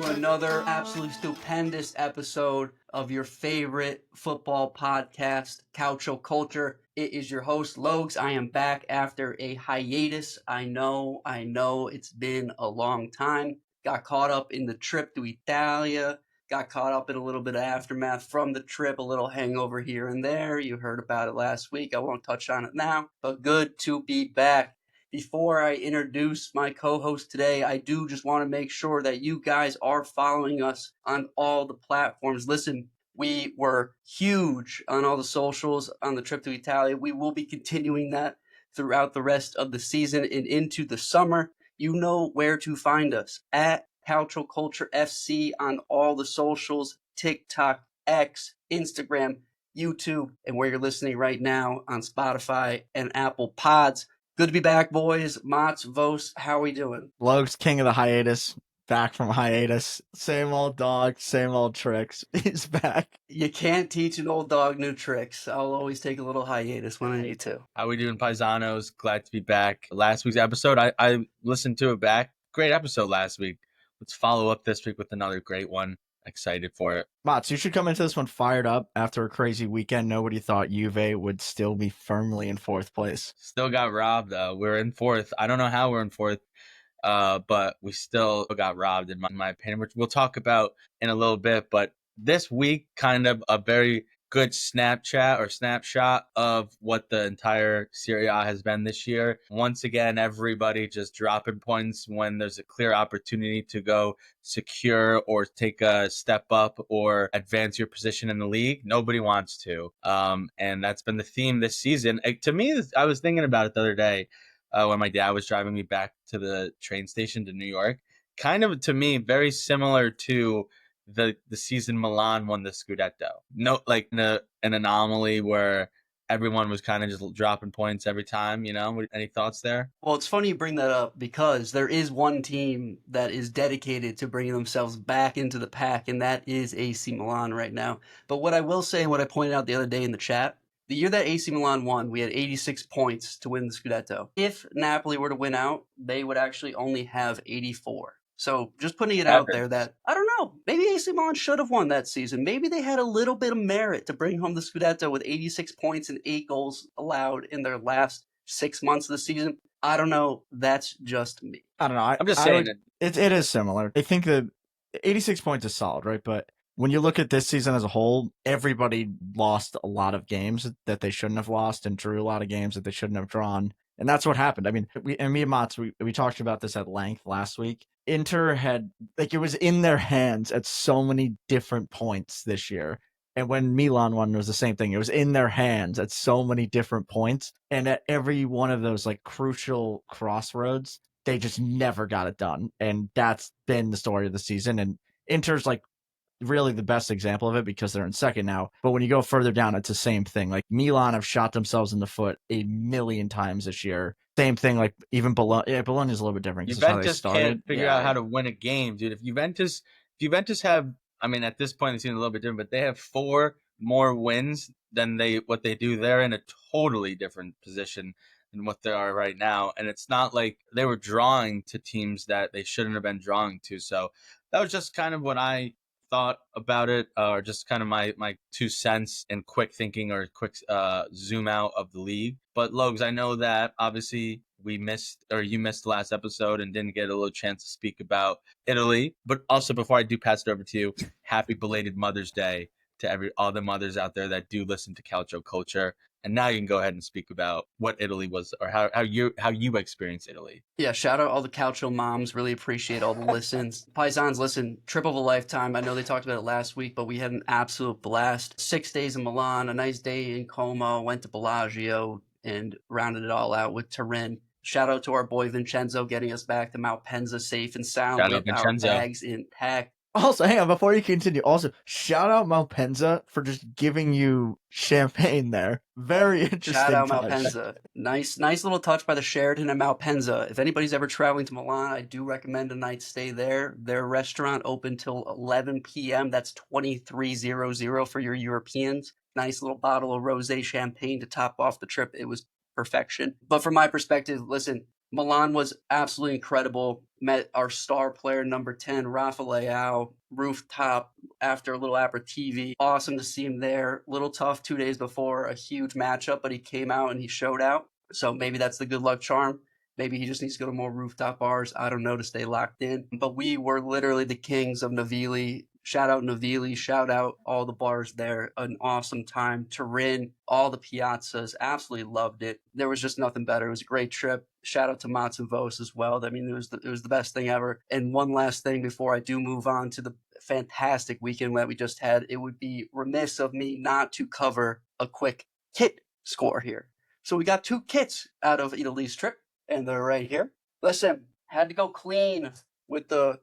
another absolutely stupendous episode of your favorite football podcast, Calcio Culture. It is your host, Logs. I am back after a hiatus. I know, it's been a long time. Got caught up in the trip to Italia. Got caught up in a little bit of aftermath from the trip, a little hangover here and there. You heard about it last week. I won't touch on it now, but good to be back. Before I introduce my co-host today, I do just want to make sure that you guys are following us on all the platforms. Listen, we were huge on all the socials on the trip to Italia. We will be continuing that throughout the rest of the season and into the summer. You know where to find us at Calcio Culture FC on all the socials, TikTok, X, Instagram, YouTube, and where you're listening right now on Spotify and Apple Pods. Good to be back, boys. Mott's, Vos, how are we doing? Logs, king of the hiatus, back from hiatus. Same old dog, same old tricks. He's back. You can't teach an old dog new tricks. I'll always take a little hiatus when I need to. How we doing, Paisanos? Glad to be back. Last week's episode, I listened to it back. Great episode last week. Let's follow up this week with another great one. Excited for it. Mats, you should come into this one fired up. After a crazy weekend, nobody thought Juve would still be firmly in fourth place. Still got robbed, though. We're in fourth. I don't know how we're in fourth, but we still got robbed, in my opinion, which we'll talk about in a little bit. But this week, kind of a very good snapshot of what the entire Serie A has been this year. Once again, everybody just dropping points when there's a clear opportunity to go secure or take a step up or advance your position in the league. Nobody wants to. And that's been the theme this season. To me, I was thinking about it the other day when my dad was driving me back to the train station to New York. Kind of, to me, very similar to the season Milan won the Scudetto. No, like an anomaly where everyone was kind of just dropping points every time, you know? Any thoughts there? Well, it's funny you bring that up because there is one team that is dedicated to bringing themselves back into the pack, and that is AC Milan right now. But what I will say, and what I pointed out the other day in the chat, the year that AC Milan won, we had 86 points to win the Scudetto. If Napoli were to win out, they would actually only have 84. So just putting it out there that, I don't know, maybe AC Milan should have won that season. Maybe they had a little bit of merit to bring home the Scudetto with 86 points and 8 goals allowed in their last 6 months of the season. I don't know. That's just me. I don't know. I'm just saying it is similar. I think that 86 points is solid, right? But when you look at this season as a whole, everybody lost a lot of games that they shouldn't have lost and drew a lot of games that they shouldn't have drawn. And that's what happened. I mean, me and Mats, we talked about this at length last week. Inter had, like, it was in their hands at so many different points this year. And when Milan won, it was the same thing. It was in their hands at so many different points. And at every one of those, like, crucial crossroads, they just never got it done. And that's been the story of the season. And Inter's, like, really the best example of it because they're in second now. But when you go further down, it's the same thing. Like, Milan have shot themselves in the foot a million times this year. Same thing, like even Bologna. Yeah, Bologna is a little bit different. Juventus can't figure out how to win a game, dude. If Juventus have, I mean, at this point, it's a little bit different, but they have 4 more wins than what they do. They're in a totally different position than what they are right now. And it's not like they were drawing to teams that they shouldn't have been drawing to. So that was just kind of what I thought about it, or just kind of my 2 cents and quick thinking or quick zoom out of the league. But Logs, I know that obviously you missed the last episode and didn't get a little chance to speak about Italy. But also, before I do pass it over to you, happy belated Mother's Day to all the mothers out there that do listen to Calcio Culture. And now you can go ahead and speak about what Italy was, or how you experienced Italy. Yeah, shout out all the Calcio moms. Really appreciate all the listens. Paisans, listen, trip of a lifetime. I know they talked about it last week, but we had an absolute blast. 6 days in Milan, a nice day in Como, went to Bellagio, and rounded it all out with Turin. Shout out to our boy Vincenzo getting us back to Malpensa safe and sound with our bags intact. Also, hang on, before you continue, also, shout out Malpensa for just giving you champagne there. Very interesting. Shout out Malpensa. Nice little touch by the Sheraton and Malpensa. If anybody's ever traveling to Milan, I do recommend a night stay there. Their restaurant open till 11 p.m. That's 2300 for your Europeans. Nice little bottle of rosé champagne to top off the trip. It was perfection. But from my perspective, listen, Milan was absolutely incredible. Met our star player, number 10, Rafael, rooftop after a little aperitivi. Awesome to see him there. Little tough 2 days before a huge matchup, but he came out and he showed out. So maybe that's the good luck charm. Maybe he just needs to go to more rooftop bars. I don't know, to stay locked in. But we were literally the kings of Navili. Shout out Navili. Shout out all the bars there. An awesome time. Turin, all the piazzas. Absolutely loved it. There was just nothing better. It was a great trip. Shout out to Mats and Vos as well. I mean, it was the best thing ever. And one last thing before I do move on to the fantastic weekend that we just had, it would be remiss of me not to cover a quick kit score here. So we got 2 kits out of Italy's trip, and they're right here. Listen, had to go clean with the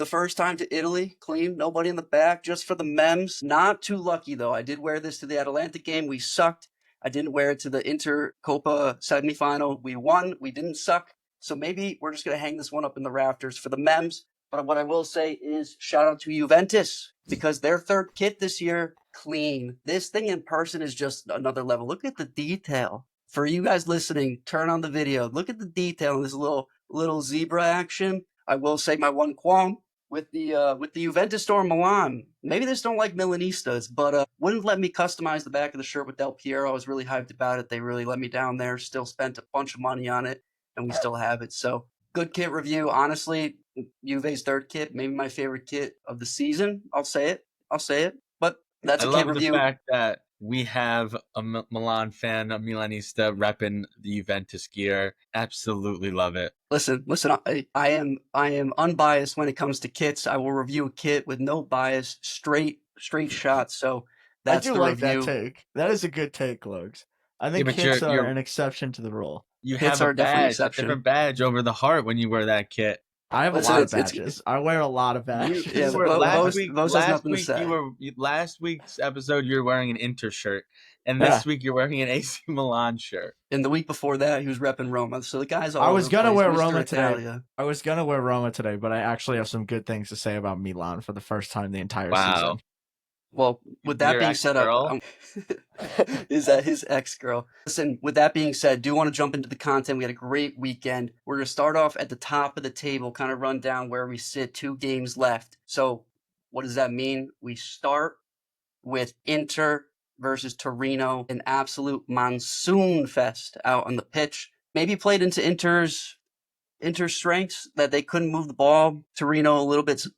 first time to Italy. Clean, nobody in the back, just for the memes. Not too lucky though. I did wear this to the Atalanta game. We sucked. I didn't wear it to the Inter Copa semifinal. We won. We didn't suck. So maybe we're just going to hang this one up in the rafters for the memes. But what I will say is shout out to Juventus, because their 3rd kit this year, clean. This thing in person is just another level. Look at the detail. For you guys listening, turn on the video. Look at the detail in this little zebra action. I will say my one qualm with the Juventus store in Milan. Maybe they just don't like Milanistas, but wouldn't let me customize the back of the shirt with Del Piero. I was really hyped about it. They really let me down there. Still spent a bunch of money on it, and we still have it. So good kit review. Honestly, Juve's 3rd kit, maybe my favorite kit of the season. I'll say it. But that's I a kit love the review. fact that we have a Milan fan, a Milanista, repping the Juventus gear. Absolutely love it. Listen. I am unbiased when it comes to kits. I will review a kit with no bias, straight shots. So that's I do the like review. that take. That is a good take, Lugs. I think but kits are you're an exception to the rule. you Hits have a are definitely badge, a exception. different badge over the heart when you wear that kit. I have Listen, a lot of it's- badges. I wear a lot of badges. yeah, You were Vo- last Vos- Vos has nothing to say. last week's episode you were wearing an Inter shirt, and Yeah. this week you're wearing an AC Milan shirt. And the week before that, he was repping Roma. So the guy's all I over was the gonna place. wear Mr. Roma today. Italia. I was gonna wear Roma today, but I actually have some good things to say about Milan for the first time the entire Wow. season. Well, with that Your being said, ex-girl? is that his ex-girl? Listen, with that being said, do want to jump into the content. We had a great weekend. We're going to start off at the top of the table, kind of run down where we sit, 2 games left. So what does that mean? We start with Inter versus Torino, an absolute monsoon fest out on the pitch. Maybe played into Inter's strengths, that they couldn't move the ball. Torino a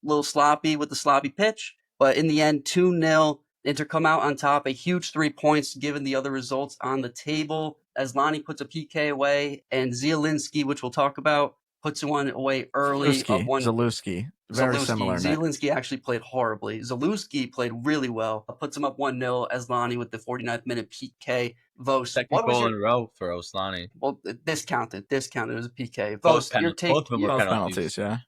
little sloppy with the sloppy pitch, but in the end, 2-0. Inter come out on top, a huge 3 points given the other results on the table. Aslani puts a PK away, and Zielinski, which we'll talk about, puts one away early. Zalewski. Very similar. Zielinski actually played horribly. Zalewski played really well. Puts him up 1-0. Aslani with the 49th minute PK. Vos, Second goal in a row for Oslani. well, discounted. It was a PK. Both Vos, both of them were Both penalties. penalties, yeah.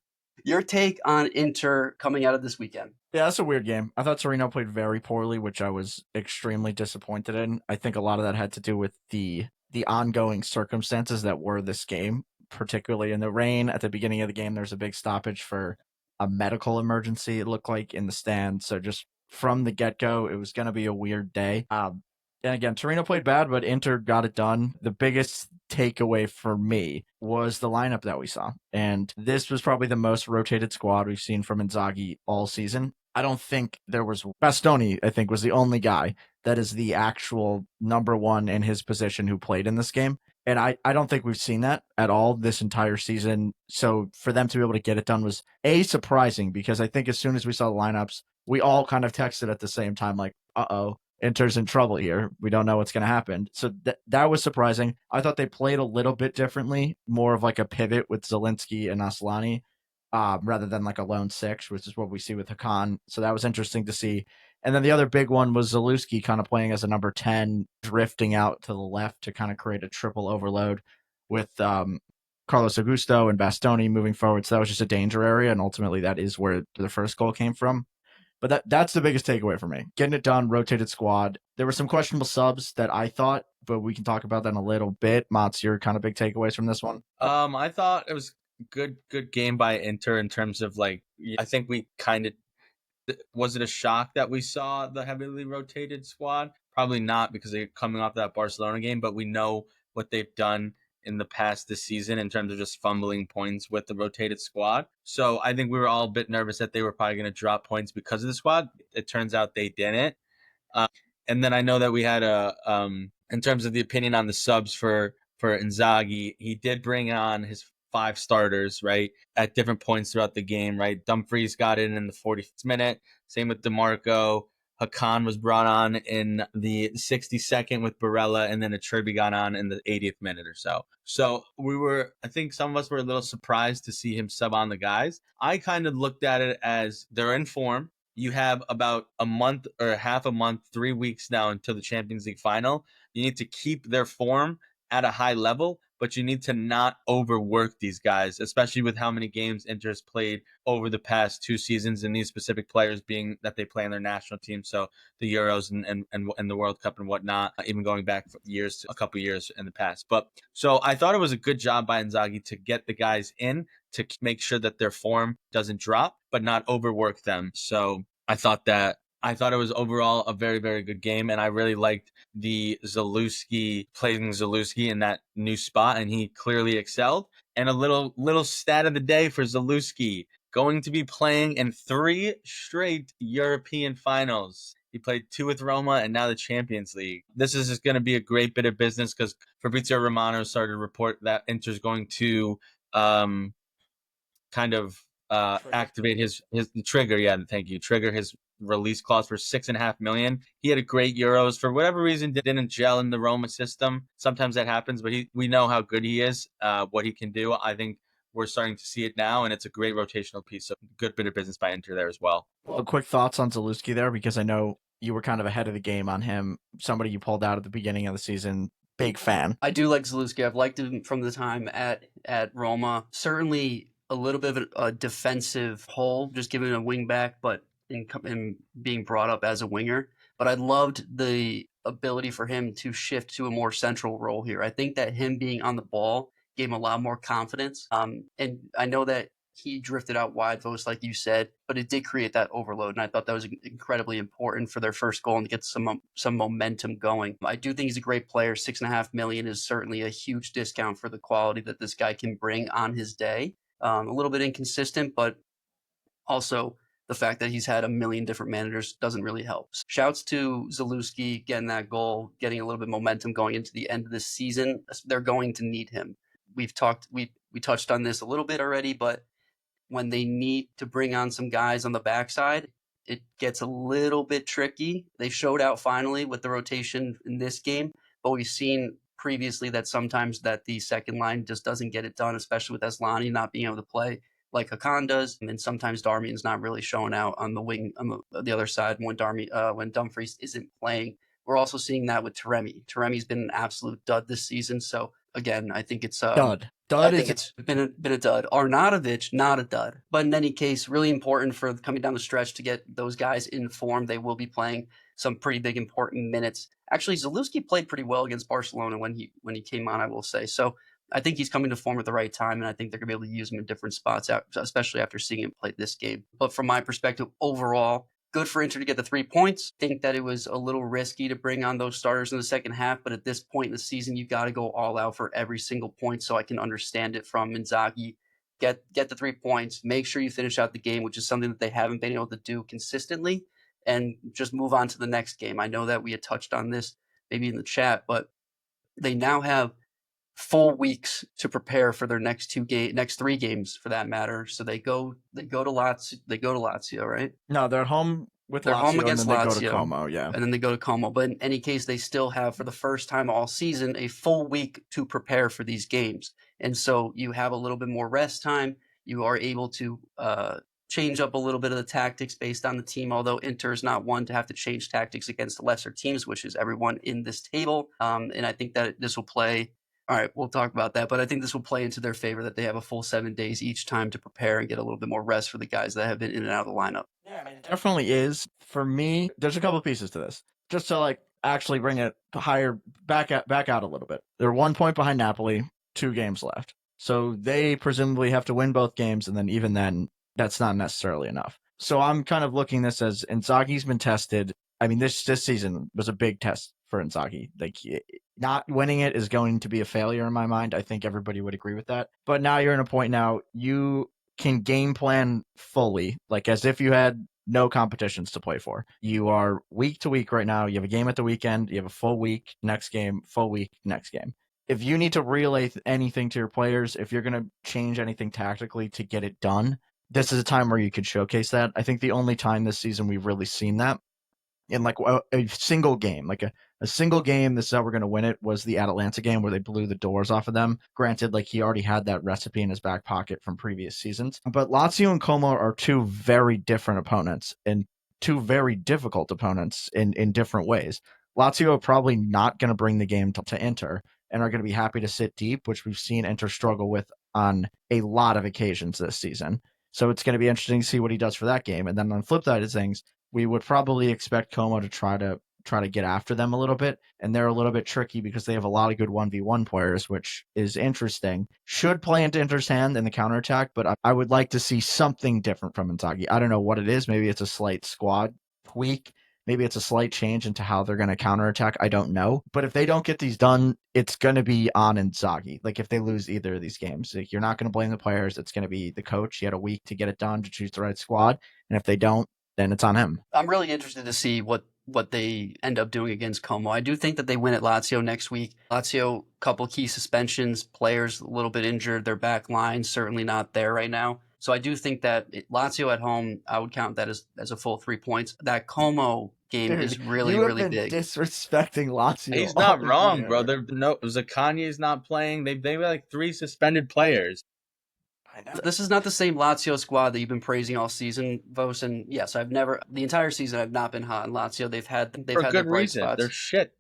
Your take on Inter coming out of this weekend? Yeah, that's a weird game. I thought Torino played very poorly, which I was extremely disappointed in. I think a lot of that had to do with the ongoing circumstances that were this game, particularly in the rain. At the beginning of the game, there's a big stoppage for a medical emergency, it looked like, in the stand. So just from the get-go, it was going to be a weird day. And again, Torino played bad, but Inter got it done. The biggest takeaway for me was the lineup that we saw. And this was probably the most rotated squad we've seen from Inzaghi all season. I don't think there was... Bastoni, I think, was the only guy that is the actual number one in his position who played in this game. And I don't think we've seen that at all this entire season. So for them to be able to get it done was, A, surprising, because I think as soon as we saw the lineups, we all kind of texted at the same time, like, uh-oh, Inter's in trouble here. We don't know what's going to happen. So that was surprising. I thought they played a little bit differently, more of like a pivot with Zielinski and Aslani, rather than like a lone six, which is what we see with Hakan. So that was interesting to see. And then the other big one was Zalewski kind of playing as a number 10, drifting out to the left to kind of create a triple overload with Carlos Augusto and Bastoni moving forward. So that was just a danger area, and ultimately that is where the first goal came from. But that's the biggest takeaway for me. Getting it done, rotated squad. There were some questionable subs that I thought, but we can talk about that in a little bit. Mats, your kind of big takeaways from this one? I thought it was good game by Inter in terms of, like, I think we kind of... Was it a shock that we saw the heavily rotated squad? Probably not, because they're coming off that Barcelona game, but we know what they've done in the past this season in terms of just fumbling points with the rotated squad. So I think we were all a bit nervous that they were probably going to drop points because of the squad. It turns out they didn't. And then I know that we had in terms of the opinion on the subs for Inzaghi, he did bring on his 5 starters, right, at different points throughout the game, right? Dumfries got in the 40th minute. Same with DeMarco. Hakan was brought on in the 62nd with Barella, and then Acerbi got on in the 80th minute or so. So I think some of us were a little surprised to see him sub on the guys. I kind of looked at it as they're in form. You have about a month or half a month, 3 weeks now until the Champions League final. You need to keep their form at a high level, but you need to not overwork these guys, especially with how many games Inter's played over the past 2 seasons, and these specific players being that they play in their national team. So the Euros and the World Cup and whatnot, even going back a couple years in the past. But so I thought it was a good job by Inzaghi to get the guys in to make sure that their form doesn't drop, but not overwork them. So I thought it was overall a very, very good game, and I really liked the playing Zalewski in that new spot, and he clearly excelled. And a little stat of the day for Zalewski, going to be playing in 3 straight European finals. He played 2 with Roma and now the Champions League. This is just going to be a great bit of business because Fabrizio Romano started to report that Inter's going to kind of activate his trigger. Yeah, thank you. Trigger his release clause for $6.5 million. He had a great Euros. For whatever reason, didn't gel in the Roma system. Sometimes that happens, but we know how good he is, what he can do. I think we're starting to see it now, and it's a great rotational piece. So good bit of business by Inter there as well. Well, quick thoughts on Zalewski there, because I know you were kind of ahead of the game on him. Somebody you pulled out at the beginning of the season. Big fan. I do like Zalewski. I've liked him from the time at Roma. Certainly a little bit of a defensive hole, just giving a wing back, but in being brought up as a winger. But I loved the ability for him to shift to a more central role here. I think that him being on the ball gave him a lot more confidence. And I know that he drifted out wide post, like you said, but it did create that overload. And I thought that was incredibly important for their first goal and to get some momentum going. I do think he's a great player. $6.5 million is certainly a huge discount for the quality that this guy can bring on his day. A little bit inconsistent, but also the fact that he's had a million different managers doesn't really help. Shouts to Zalewski getting that goal, getting a little bit of momentum going into the end of this season. They're going to need him. We touched on this a little bit already, but when they need to bring on some guys on the backside, it gets a little bit tricky. They showed out finally with the rotation in this game, but we've seen previously that sometimes that the second line just doesn't get it done, especially with Asllani not being able to play like Hakan does. And then sometimes Darmian's not really showing out on the wing on the other side when Dumfries isn't playing. We're also seeing that with Taremi. Taremi's been an absolute dud this season. So again, I think it's Dud. I think it's been a dud. Arnautovic, not a dud. But in any case, really important for coming down the stretch to get those guys in form. They will be playing some pretty big important minutes. Actually, Zalewski played pretty well against Barcelona when he came on, I will say. So I think he's coming to form at the right time, and I think they're going to be able to use him in different spots, especially after seeing him play this game. But from my perspective, overall, good for Inter to get the 3 points. I think that it was a little risky to bring on those starters in the second half, but at this point in the season, you got to go all out for every single point. So I can understand it from Inzaghi. Get the 3 points. Make sure you finish out the game, which is something that they haven't been able to do consistently, and just move on to the next game. I know that we had touched on this maybe in the chat, but they now have full weeks to prepare for their next 3 games for that matter. So they go to Lazio, right? No, they're home with They're Lazio, home against and then they Lazio, go to Como, yeah. and then they go to Como. But in any case, they still have, for the first time all season, a full week to prepare for these games. And so you have a little bit more rest time. You are able to change up a little bit of the tactics based on the team, although Inter is not one to have to change tactics against lesser teams, which is everyone in this table. And I think that this will play. All right, we'll talk about that, but I think this will play into their favor that they have a full 7 days each time to prepare and get a little bit more rest for the guys that have been in and out of the lineup. Yeah, I mean, it definitely is. For me, there's a couple pieces to this. Just to actually bring it higher, back out a little bit. They're 1 point behind Napoli, 2 games left. So they presumably have to win both games, and then even then, that's not necessarily enough. So I'm kind of looking this as Inzaghi's been tested. I mean, this season was a big test for Inzaghi. Not winning it is going to be a failure in my mind. I think everybody would agree with that. But now you're in a point now you can game plan fully, like as if you had no competitions to play for. You are week to week right now. You have a game at the weekend. You have a full week, next game, full week, next game. If you need to relay anything to your players, if you're going to change anything tactically to get it done, this is a time where you could showcase that. I think the only time this season we've really seen that in like a single game, like a single game, this is how we're going to win it, was the Atalanta game where they blew the doors off of them. Granted, like he already had that recipe in his back pocket from previous seasons. But Lazio and Como are two very different opponents and two very difficult opponents in different ways. Lazio are probably not going to bring the game to Inter and are going to be happy to sit deep, which we've seen Inter struggle with on a lot of occasions this season. So it's going to be interesting to see what he does for that game. And then on the flip side of things, we would probably expect Como to try to get after them a little bit, and they're a little bit tricky because they have a lot of good 1v1 players, which is interesting. Should play into Inter's hand in the counterattack, but I would like to see something different from Inzaghi. I don't know what it is. Maybe it's a slight squad tweak. Maybe it's a slight change into how they're going to counterattack. I don't know. But if they don't get these done, it's going to be on Inzaghi. Like if they lose either of these games, like, you're not going to blame the players. It's going to be the coach. He had a week to get it done, to choose the right squad. And if they don't, then it's on him. I'm really interested to see what they end up doing against Como. I do think that they win at Lazio next week. Lazio, couple key suspensions, players a little bit injured, their back line certainly not there right now. So I do think that Lazio at home, I would count that as a full 3 points. That Como game is really, you have really been big. Disrespecting Lazio. He's not wrong, bro. Zaccagni's not playing. They were like 3 suspended players. This is not the same Lazio squad that you've been praising all season, Vos. And yes, the entire season I've not been hot on Lazio. They've had For their good bright reason. spots. They're shit.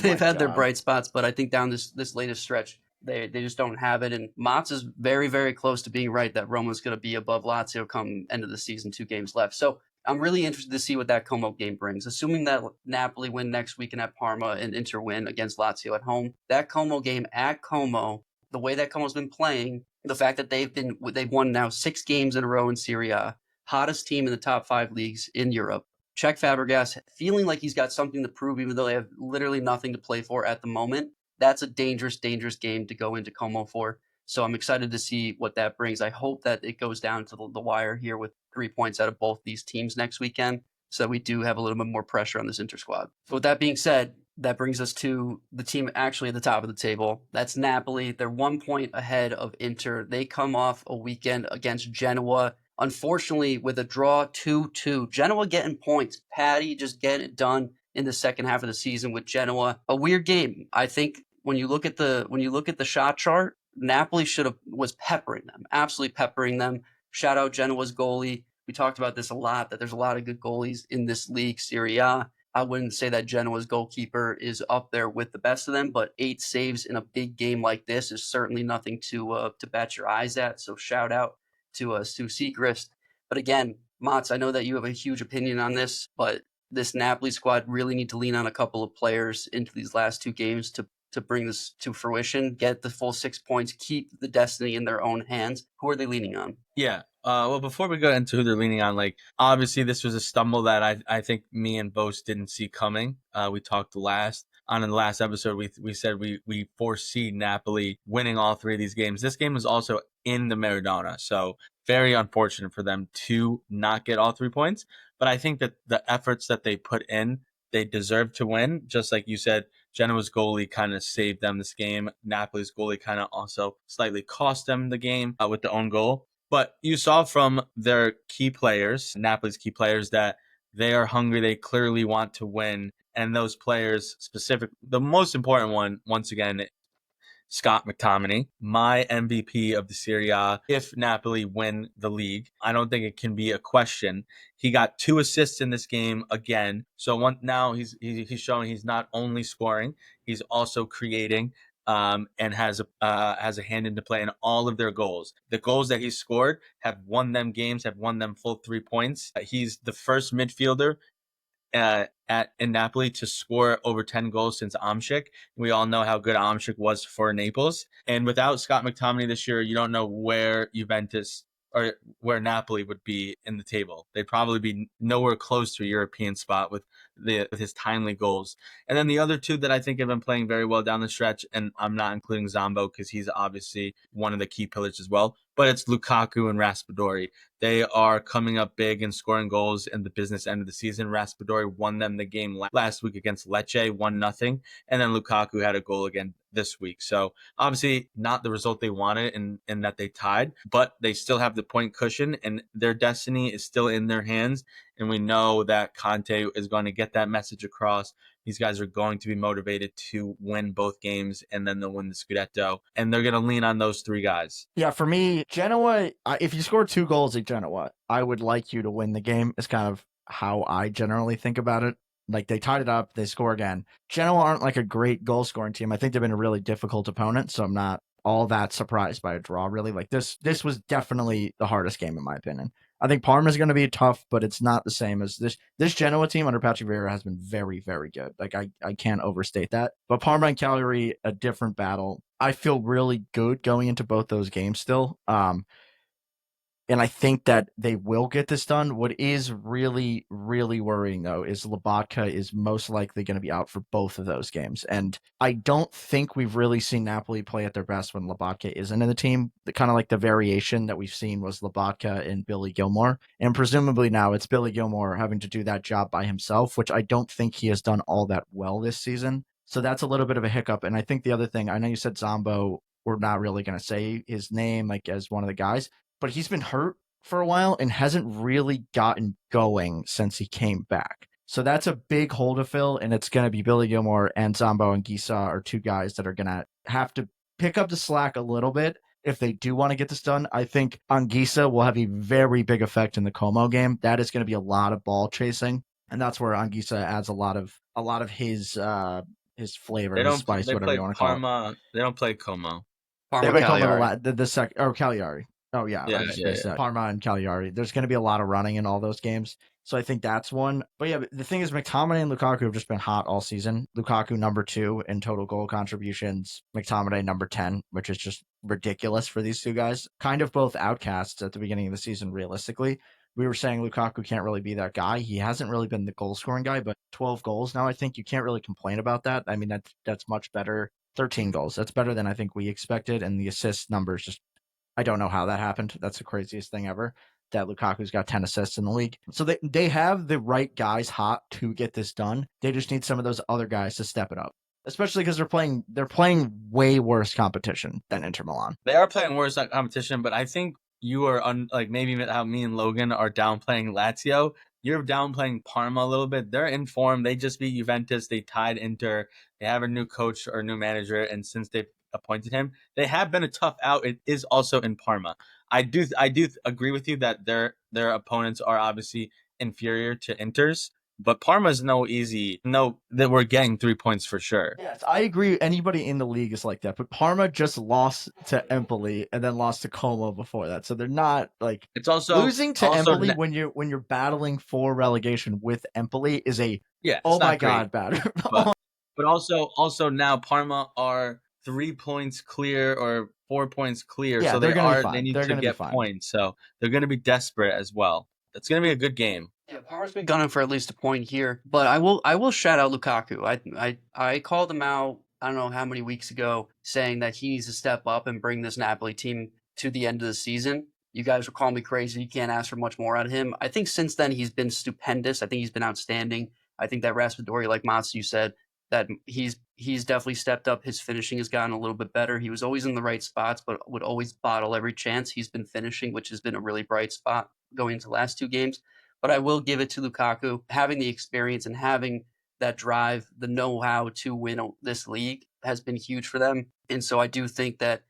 They've had their bright spots, but I think down this latest stretch, they just don't have it. And Mats is very, very close to being right that Roma's going to be above Lazio come end of the season, 2 games left. So I'm really interested to see what that Como game brings. Assuming that Napoli win next weekend at Parma and Inter win against Lazio at home, that Como game at Como, the way that Como's been playing, the fact that they've won now 6 games in a row in Serie A, hottest team in the top 5 leagues in Europe. Czech Fabregas feeling like he's got something to prove, even though they have literally nothing to play for at the moment. That's a dangerous, dangerous game to go into Como for. So I'm excited to see what that brings. I hope that it goes down to the wire here with 3 points out of both these teams next weekend, so that we do have a little bit more pressure on this Inter squad. So with that being said, that brings us to the team actually at the top of the table. That's Napoli. They're 1 point ahead of Inter. They come off a weekend against Genoa. Unfortunately, with a draw 2-2, Genoa getting points. Patty just getting it done in the second half of the season with Genoa. A weird game. I think when you look at the shot chart, Napoli was peppering them, absolutely peppering them. Shout out Genoa's goalie. We talked about this a lot, that there's a lot of good goalies in this league, Serie A. I wouldn't say that Genoa's goalkeeper is up there with the best of them, but 8 saves in a big game like this is certainly nothing to bat your eyes at. So shout out to Stu Segrist. But again, Mats, I know that you have a huge opinion on this, but this Napoli squad really need to lean on a couple of players into these last 2 games to bring this to fruition, get the full 6 points, keep the destiny in their own hands. Who are they leaning on? Yeah. Well, before we go into who they're leaning on, like obviously this was a stumble that I think me and Bose didn't see coming. We talked in the last episode. We said we foresee Napoli winning all 3 of these games. This game was also in the Maradona, so very unfortunate for them to not get all 3 points. But I think that the efforts that they put in, they deserve to win. Just like you said, Genoa's goalie kind of saved them this game. Napoli's goalie kind of also slightly cost them the game with the own goal. But you saw from their key players, Napoli's key players, that they are hungry. They clearly want to win. And those players, the most important one, once again, Scott McTominay, my MVP of the Serie A. If Napoli win the league, I don't think it can be a question. He got 2 assists in this game again. So now he's showing he's not only scoring, he's also creating. And has a hand into play in all of their goals. The goals that he scored have won them games, have won them full 3 points. He's the first midfielder in Napoli to score over 10 goals since Amšić. We all know how good Amšić was for Naples. And without Scott McTominay this year, you don't know where Juventus or where Napoli would be in the table. They'd probably be nowhere close to a European spot with his timely goals. And then the other two that I think have been playing very well down the stretch, and I'm not including Zombo because he's obviously one of the key pillars as well, but it's Lukaku and Raspadori. They are coming up big and scoring goals in the business end of the season. Raspadori won them the game last week against Lecce, 1-0, and then Lukaku had a goal again this week. So obviously not the result they wanted in that they tied, but they still have the point cushion and their destiny is still in their hands. And we know that Conte is going to get that message across. These guys are going to be motivated to win both games, and then they'll win the Scudetto. And they're going to lean on those three guys. Yeah, for me, Genoa, if you score 2 goals at Genoa, I would like you to win the game, is kind of how I generally think about it. Like, they tied it up, they score again. Genoa aren't like a great goal scoring team. I think they've been a really difficult opponent, so I'm not all that surprised by a draw, really. Like, this was definitely the hardest game, in my opinion. I think Parma's going to be tough, but it's not the same as this Genoa team under Patrick Vieira has been very, very good. Like, I can't overstate that. But Parma and Cagliari, a different battle. I feel really good going into both those games still. And I think that they will get this done. What is really, really worrying, though, is Lobotka is most likely going to be out for both of those games. And I don't think we've really seen Napoli play at their best when Lobotka isn't in the team. Kind of like the variation that we've seen was Lobotka and Billy Gilmore. And presumably now it's Billy Gilmore having to do that job by himself, which I don't think he has done all that well this season. So that's a little bit of a hiccup. And I think the other thing, I know you said Zombo, we're not really going to say his name like as one of the guys, but he's been hurt for a while and hasn't really gotten going since he came back. So that's a big hole to fill, and it's going to be Billy Gilmore and Zombo and Gisa are 2 guys that are going to have to pick up the slack a little bit if they do want to get this done. I think Anguissa will have a very big effect in the Como game. That is going to be a lot of ball chasing, and that's where Anguissa adds a lot of his flavor, his spice, whatever you want to call it. Parma. They don't play Como. They Parma play Como Cagliari. the second, or Cagliari. Oh, yeah, I just spaced that. Parma and Cagliari. There's going to be a lot of running in all those games. So I think that's one. But yeah, the thing is, McTominay and Lukaku have just been hot all season. Lukaku number 2 in total goal contributions. McTominay number 10, which is just ridiculous for these 2 guys. Kind of both outcasts at the beginning of the season, realistically. We were saying Lukaku can't really be that guy. He hasn't really been the goal scoring guy, but 12 goals now, I think you can't really complain about that. I mean, that's much better. 13 goals. That's better than I think we expected. And the assist numbers just, I don't know how that happened. That's the craziest thing ever, that Lukaku's got 10 assists in the league. So they have the right guys hot to get this done. They just need some of those other guys to step it up, especially because they're playing way worse competition than Inter Milan. They are playing worse competition, but I think you are like maybe how me and Logan are downplaying Lazio. You're downplaying Parma a little bit. They're in form. They just beat Juventus. They tied Inter. They have a new coach or a new manager, and since they've appointed him, they have been a tough out. It is also in Parma. I do agree with you that their opponents are obviously inferior to Inter's, but Parma's no that we're getting 3 points for sure. Yes, I agree. Anybody in the league is like that, but Parma just lost to Empoli and then lost to Como before that, so they're not like. It's also losing to Empoli when you're battling for relegation with Empoli is a oh my god bad. But also now Parma are 3 points clear or 4 points clear, yeah, so they need to get points, so they're going to be desperate as well. That's going to be a good game. Yeah, Parma's been gunning for at least a point here, but I will shout out Lukaku. I called him out, I don't know how many weeks ago, saying that he needs to step up and bring this Napoli team to the end of the season. You guys were calling me crazy. You can't ask for much more out of him. I think since then he's been stupendous. I think he's been outstanding. I think that Raspadori, like Matsu said, that he's definitely stepped up. His finishing has gotten a little bit better. He was always in the right spots, but would always bottle every chance. He's been finishing, which has been a really bright spot going into the last 2 games. But I will give it to Lukaku. Having the experience and having that drive, the know-how to win this league has been huge for them. And so I do think that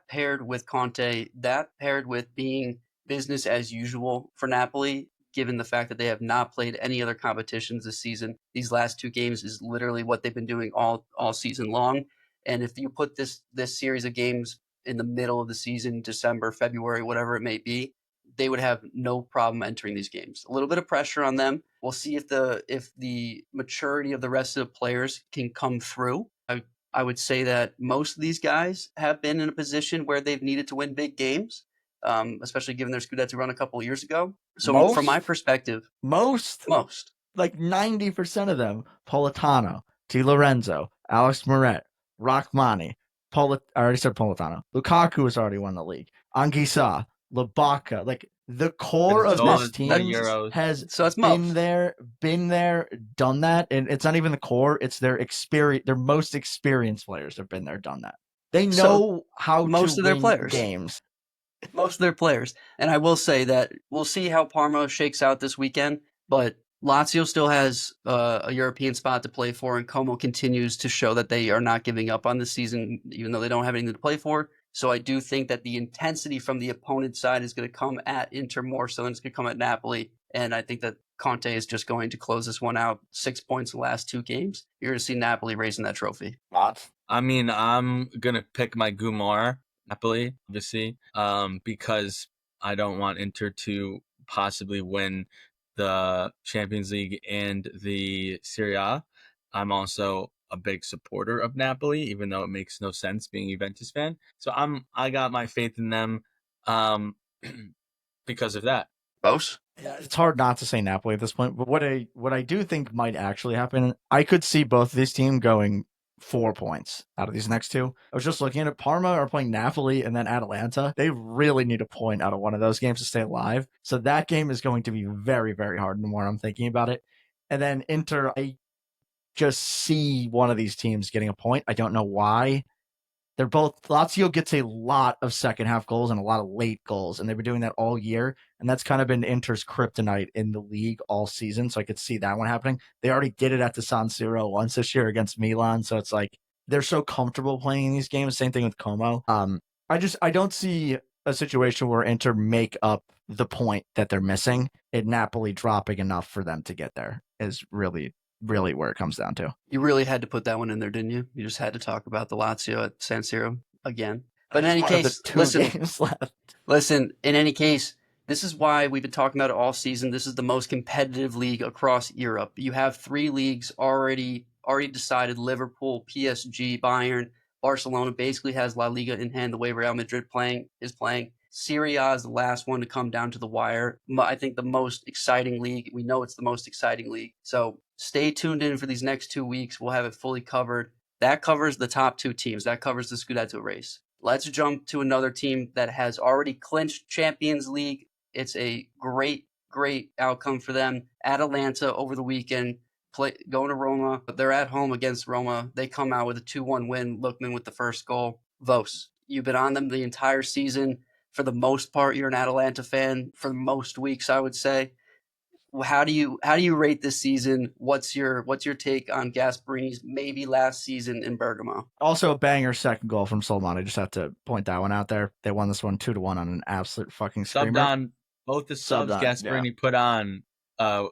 paired with Conte, that paired with being business as usual for Napoli, given the fact that they have not played any other competitions this season, these last 2 games is literally what they've been doing all season long. And if you put this series of games in the middle of the season, December, February, whatever it may be, they would have no problem entering these games. A little bit of pressure on them. We'll see if the maturity of the rest of the players can come through. I would say that most of these guys have been in a position where they've needed to win big games. especially given their Scudetto run a couple of years ago. So from my perspective, most. Like 90% of them, Politano, Di Lorenzo, Alex Moret, Rachmani, I already said Politano. Lukaku has already won the league. Anguissa, Lubaka, like the core of this team has been there, done that, and it's not even the core; it's their experience. Their most experienced players have been there, done that. They know how most to of their win players. games. Most of their players, and I will say that we'll see how Parma shakes out this weekend, but Lazio still has a European spot to play for, and Como continues to show that they are not giving up on this season, even though they don't have anything to play for. So I do think that the intensity from the opponent's side is going to come at Inter more so than it's going to come at Napoli. And I think that Conte is just going to close this one out. 6 points in the last 2 games. You're going to see Napoli raising that trophy. I mean, I'm going to pick my Gumar, Napoli, obviously, because I don't want Inter to possibly win the Champions League and the Serie A. I'm also a big supporter of Napoli, even though it makes no sense being a Juventus fan. So I got my faith in them because of that. Both? Yeah, it's hard not to say Napoli at this point, but what I do think might actually happen, I could see both of these teams going 4 points out of these next 2. I was just looking at it. Parma are playing Napoli and then Atalanta. They really need a point out of one of those games to stay alive. So that game is going to be very, very hard the more I'm thinking about it. And then Inter, I just see one of these teams getting a point. I don't know why. They're both, Lazio gets a lot of second half goals and a lot of late goals, and they've been doing that all year. And that's kind of been Inter's kryptonite in the league all season. So I could see that one happening. They already did it at the San Siro once this year against Milan. So it's like they're so comfortable playing in these games. Same thing with Como. I don't see a situation where Inter make up the point that they're missing, and Napoli dropping enough for them to get there is really where it comes down to. You really had to put that one in there, didn't you? You just had to talk about the Lazio at San Siro again. But in any case, listen, in any case, this is why we've been talking about it all season. This is the most competitive league across Europe. You have 3 leagues already decided: Liverpool, PSG, Bayern. Barcelona basically has La Liga in hand the way Real Madrid is playing. Serie A is the last one to come down to the wire. I think the most exciting league. We know it's the most exciting league. So stay tuned in for these next 2 weeks. We'll have it fully covered. That covers the top 2 teams. That covers the Scudetto race. Let's jump to another team that has already clinched Champions League. It's a great outcome for them. Atalanta over the weekend, going to Roma, but they're at home against Roma. They come out with a 2-1 win. Lookman with the first goal. Vos, you've been on them the entire season. For the most part, you're an Atalanta fan for most weeks, I would say. How do you rate this season? What's your take on Gasparini's maybe last season in Bergamo? Also a banger second goal from Solomon. I just have to point that one out there. They won this one 2-1 on an absolute fucking screamer. Subbed on both the subs Gasparini put on,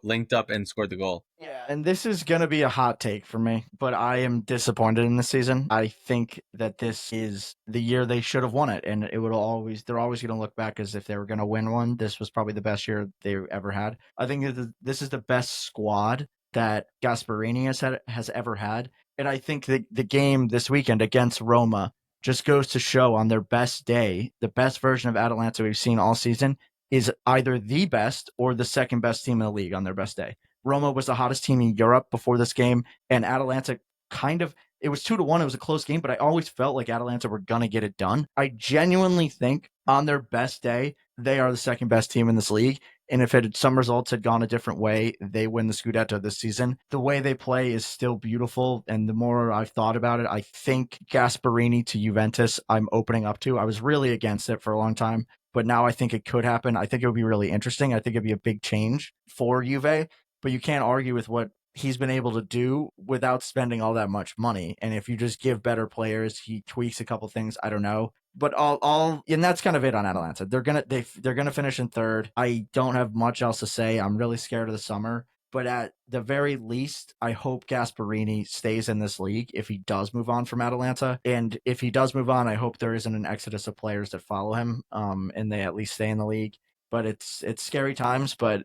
linked up and scored the goal. Yeah, and this is going to be a hot take for me, but I am disappointed in this season. I think that this is the year they should have won it, and they're always going to look back as if they were going to win one. This was probably the best year they ever had. I think this is the best squad that Gasparini has ever had, and I think that the game this weekend against Roma just goes to show on their best day, the best version of Atalanta we've seen all season is either the best or the second best team in the league on their best day. Roma was the hottest team in Europe before this game, and Atalanta it was 2-1. It was a close game, but I always felt like Atalanta were going to get it done. I genuinely think on their best day, they are the second best team in this league. And if some results had gone a different way, they win the Scudetto this season. The way they play is still beautiful. And the more I've thought about it, I think Gasparini to Juventus, I'm opening up to. I was really against it for a long time, but now I think it could happen. I think it would be really interesting. I think it'd be a big change for Juve, but you can't argue with what he's been able to do without spending all that much money. And if you just give better players, he tweaks a couple things. I don't know, but and that's kind of it on Atalanta. They're gonna finish in third. I don't have much else to say. I'm really scared of the summer, but at the very least, I hope Gasparini stays in this league if he does move on from Atalanta. And if he does move on, I hope there isn't an exodus of players that follow him, and they at least stay in the league. But it's scary times, but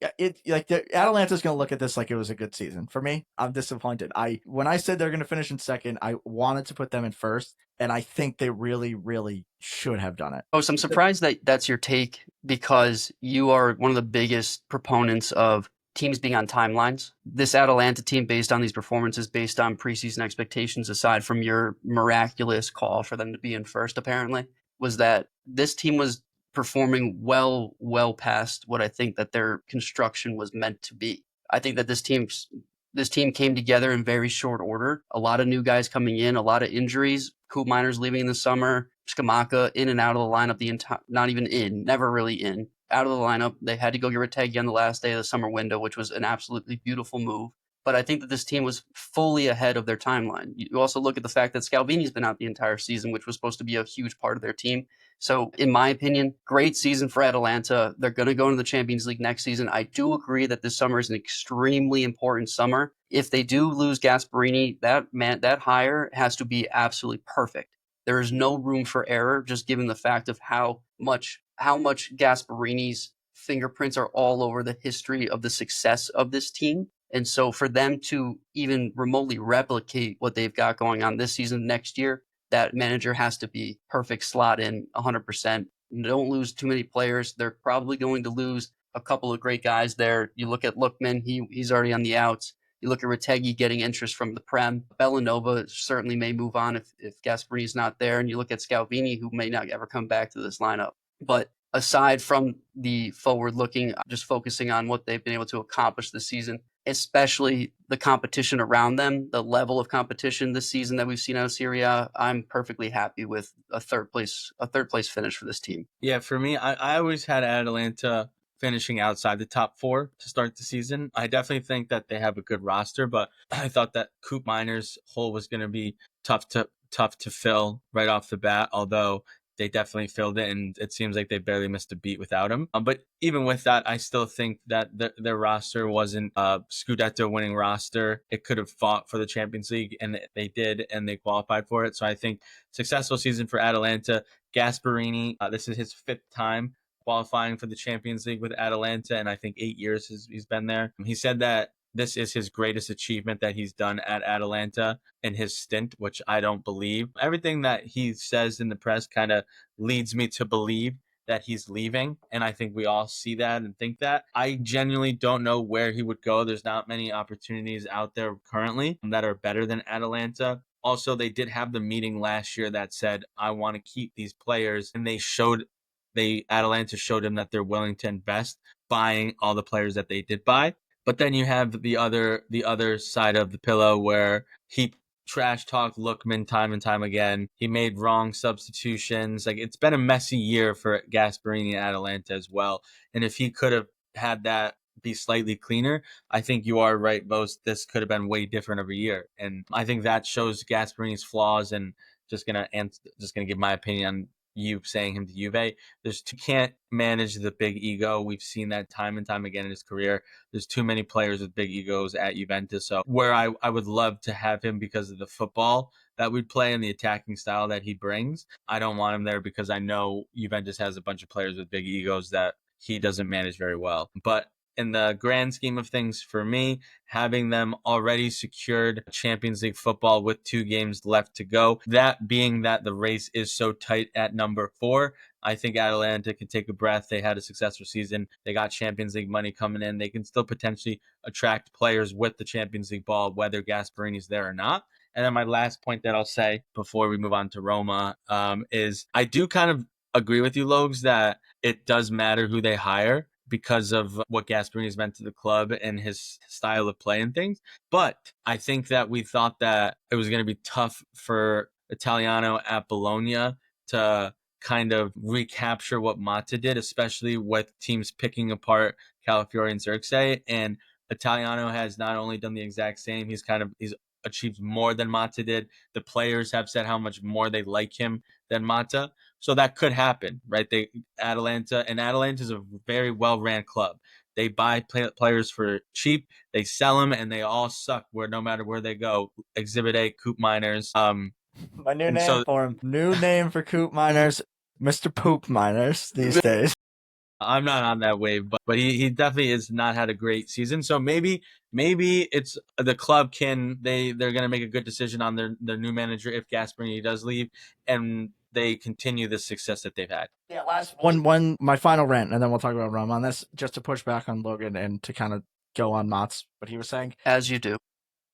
Atalanta's going to look at this like it was a good season. For me, I'm disappointed. When I said they're going to finish in second, I wanted to put them in first, and I think they really, really should have done it. Oh, so I'm surprised that that's your take, because you are one of the biggest proponents of teams being on timelines. This Atalanta team, based on these performances, based on preseason expectations, aside from your miraculous call for them to be in first, apparently, was that this team was performing well past what I think that their construction was meant to be. I think that this team came together in very short order. A lot of new guys coming in, a lot of injuries. Coop Miners leaving in the summer. Skamaka in and out of the lineup the entire, not even in, never really in, out of the lineup. They had to go get Retegui on the last day of the summer window, which was an absolutely beautiful move. But I think that this team was fully ahead of their timeline. You also look at the fact that Scalvini's been out the entire season, which was supposed to be a huge part of their team. So, in my opinion, great season for Atalanta. They're going to go into the Champions League next season. I do agree that this summer is an extremely important summer. If they do lose Gasparini, that hire has to be absolutely perfect. There is no room for error, just given the fact of how much Gasparini's fingerprints are all over the history of the success of this team. And so for them to even remotely replicate what they've got going on this season, next year, that manager has to be perfect, slot in 100%. Don't lose too many players. They're probably going to lose a couple of great guys there. You look at Lookman, he's already on the outs. You look at Retegui getting interest from the Prem. Bellanova certainly may move on if Gasparini's not there. And you look at Scalvini, who may not ever come back to this lineup. But aside from the forward looking, just focusing on what they've been able to accomplish this season, especially the competition around them, the level of competition this season that we've seen out of Serie A, I'm perfectly happy with a third place finish for this team. Yeah, for me, I always had Atalanta finishing outside the top four to start the season. I definitely think that they have a good roster, but I thought that Coop Miners' hole was going to be tough to fill right off the bat, although they definitely filled it, and it seems like they barely missed a beat without him. But even with that, I still think that their roster wasn't a Scudetto winning roster. It could have fought for the Champions League, and they did, and they qualified for it. So I think successful season for Atalanta. Gasparini, this is his 5th time qualifying for the Champions League with Atalanta, and I think 8 years he's been there. He said that this is his greatest achievement that he's done at Atalanta in his stint, which I don't believe. Everything that he says in the press kind of leads me to believe that he's leaving, and I think we all see that and think that. I genuinely don't know where he would go. There's not many opportunities out there currently that are better than Atalanta. Also, they did have the meeting last year that said, I want to keep these players, and Atalanta showed him that they're willing to invest buying all the players that they did buy. But then you have the other side of the pillow where he trash talked Lookman time and time again. He made wrong substitutions. Like, it's been a messy year for Gasparini and Atalanta as well. And if he could have had that be slightly cleaner, I think you are right, Bose. This could have been way different every year. And I think that shows Gasparini's flaws, and just gonna give my opinion on you saying him to Juve. You can't manage the big ego. We've seen that time and time again in his career. There's too many players with big egos at Juventus. So where I would love to have him because of the football that we'd play and the attacking style that he brings, I don't want him there because I know Juventus has a bunch of players with big egos that he doesn't manage very well. But in the grand scheme of things, for me, having them already secured Champions League football with 2 games left to go, that being that the race is so tight at number 4, I think Atalanta can take a breath. They had a successful season. They got Champions League money coming in. They can still potentially attract players with the Champions League ball, whether Gasparini's there or not. And then my last point that I'll say before we move on to Roma is I do kind of agree with you, Logs, that it does matter who they hire because of what Gasparini has meant to the club and his style of play and things. But I think that we thought that it was going to be tough for Italiano at Bologna to kind of recapture what Mata did, especially with teams picking apart Calafiori and Xerxes. And Italiano has not only done the exact same, he's achieved more than Mata did. The players have said how much more they like him than Mata. So that could happen, right? Atalanta is a very well-ran club. They buy players for cheap, they sell them, and they all suck no matter where they go. Exhibit A, Coop Miners. My new name for him. New name for Coop Miners, Mr. Poop Miners these days. I'm not on that wave, but he definitely has not had a great season. So maybe it's the club they're going to make a good decision on their new manager if Gasperini does leave, and they continue the success that they've had. Yeah, last one, my final rant, and then we'll talk about Roma on this, just to push back on Logan and to kind of go on Mott's what he was saying. As you do.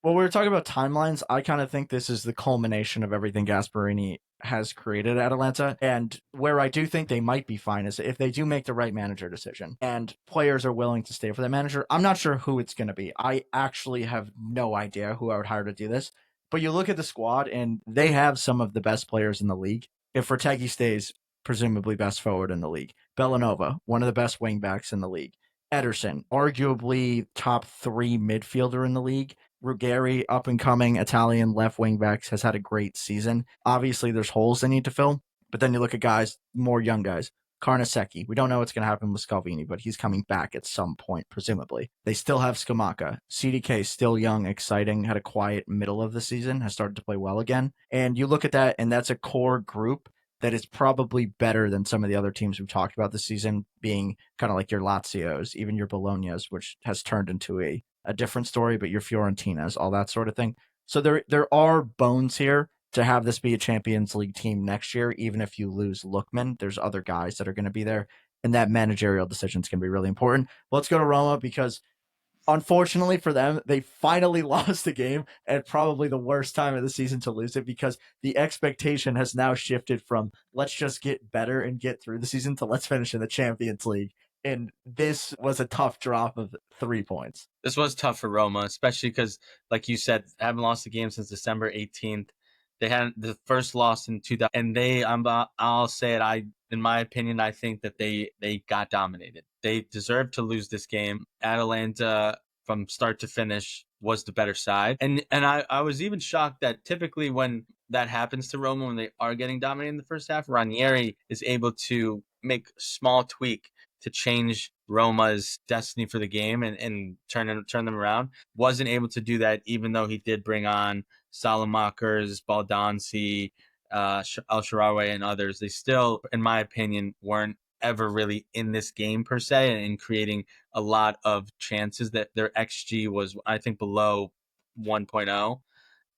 Well, we were talking about timelines. I kind of think this is the culmination of everything Gasperini has created at Atalanta. And where I do think they might be fine is if they do make the right manager decision and players are willing to stay for that manager. I'm not sure who it's going to be. I actually have no idea who I would hire to do this. But you look at the squad and they have some of the best players in the league. If Retegui stays, presumably best forward in the league. Bellanova, one of the best wingbacks in the league. Ederson, arguably top 3 midfielder in the league. Ruggeri, up and coming Italian left wing backs, has had a great season. Obviously, there's holes they need to fill, but then you look at guys, more young guys. Carnesecchi, we don't know what's going to happen with Scalvini, but he's coming back at some point, presumably. They still have Scamacca. CDK, still young, exciting, had a quiet middle of the season, has started to play well again. And you look at that, and that's a core group that is probably better than some of the other teams we've talked about this season, being kind of like your Lazios, even your Bolognas, which has turned into a different story, but your Fiorentinas, all that sort of thing. So there are bones here to have this be a Champions League team next year, even if you lose Lookman. There's other guys that are going to be there, and that managerial decision is going to be really important. Let's go to Roma because unfortunately for them, they finally lost the game at probably the worst time of the season to lose it because the expectation has now shifted from let's just get better and get through the season to let's finish in the Champions League. And this was a tough drop of 3 points. This was tough for Roma, especially because, like you said, haven't lost the game since December 18th. They had the first loss in 2000, and I'll say it. In my opinion, I think that they got dominated. They deserved to lose this game. Atalanta, from start to finish, was the better side, and I was even shocked that typically when that happens to Roma, when they are getting dominated in the first half, Ranieri is able to make a small tweak to change Roma's destiny for the game and turn them around. Wasn't able to do that, even though he did bring on Salamakers, Baldanzi, El Shaarawy, and others. They still, in my opinion, weren't ever really in this game per se and creating a lot of chances. That their XG was, I think, below 1.0.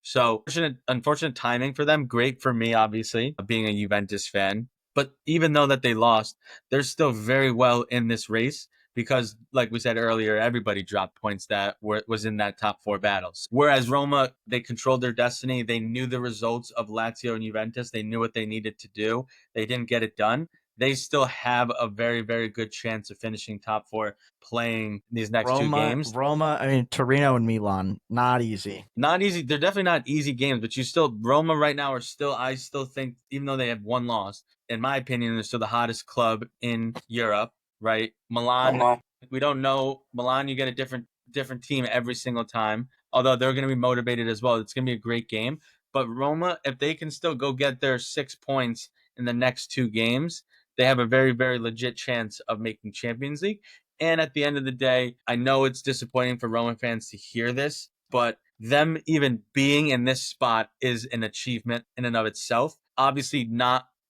So unfortunate timing for them. Great for me, obviously, being a Juventus fan. But even though that they lost, they're still very well in this race because, like we said earlier, everybody dropped points that was in that top 4 battles. Whereas Roma, they controlled their destiny. They knew the results of Lazio and Juventus. They knew what they needed to do. They didn't get it done. They still have a very, very good chance of finishing top 4 playing these next 2 games. Roma, I mean, Torino and Milan, not easy. Not easy. They're definitely not easy games, but Roma right now I still think, even though they have 1 loss, in my opinion, they're still the hottest club in Europe, right? Milan, we don't know. Milan, you get a different team every single time, although they're going to be motivated as well. It's going to be a great game. But Roma, if they can still go get their 6 points in the next 2 games, they have a very, very legit chance of making Champions League. And at the end of the day, I know it's disappointing for Roma fans to hear this, but them even being in this spot is an achievement in and of itself. Obviously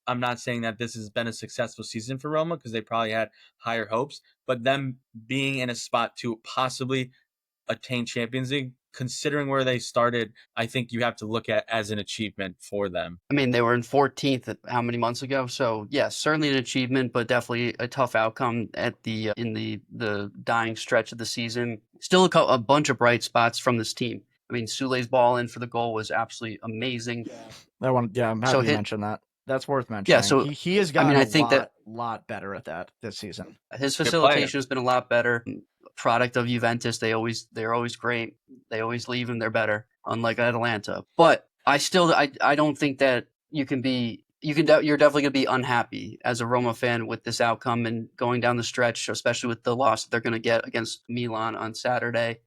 I'm not saying that this has been a successful season for Roma because they probably had higher hopes, but them being in a spot to possibly attain Champions League, considering where they started, I think you have to look at as an achievement for them. I mean, they were in 14th how many months ago? So, yes, certainly an achievement, but definitely a tough outcome at in the dying stretch of the season. Still a bunch of bright spots from this team. I mean, Sule's ball in for the goal was absolutely amazing. I'm happy you mentioned that. That's worth mentioning. Yeah, so he has gotten a lot better at that this season. His facilitation has been a lot better. Product of Juventus, they're always great. They always leave and they're better, unlike Atalanta. But I don't think that you're definitely going to be unhappy as a Roma fan with this outcome and going down the stretch, especially with the loss that they're going to get against Milan on Sunday.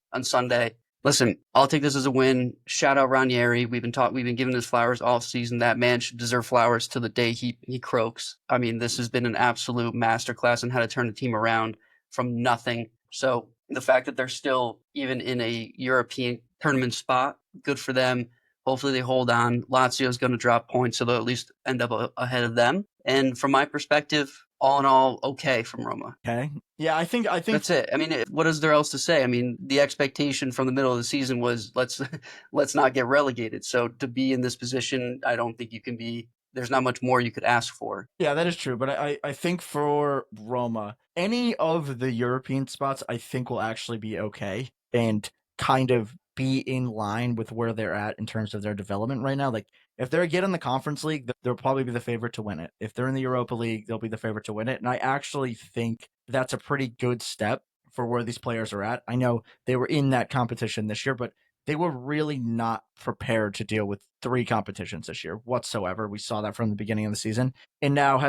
Listen, I'll take this as a win. Shout out Ranieri. We've been giving his flowers all season. That man should deserve flowers to the day he croaks. I mean, this has been an absolute masterclass on how to turn the team around from nothing. So the fact that they're still even in a European tournament spot, good for them. Hopefully they hold on. Lazio is going to drop points, so they'll at least end up ahead of them. And from my perspective, all in all, okay from Roma. Okay. Yeah, I think That's it. I mean, what is there else to say? I mean, the expectation from the middle of the season was let's not get relegated. So to be in this position, I don't think you can be. There's not much more you could ask for. yeah, that is true. But I think for Roma, any of the European spots I think will actually be okay and kind of be in line with where they're at in terms of their development right now. Like if they're again in the Conference League, they'll probably be the favorite to win it. If they're in the Europa League, they'll be the favorite to win it. And I actually think that's a pretty good step for where these players are at. I know they were in that competition this year, but they were really not prepared to deal with 3 competitions this year whatsoever. We saw that from the beginning of the season. And now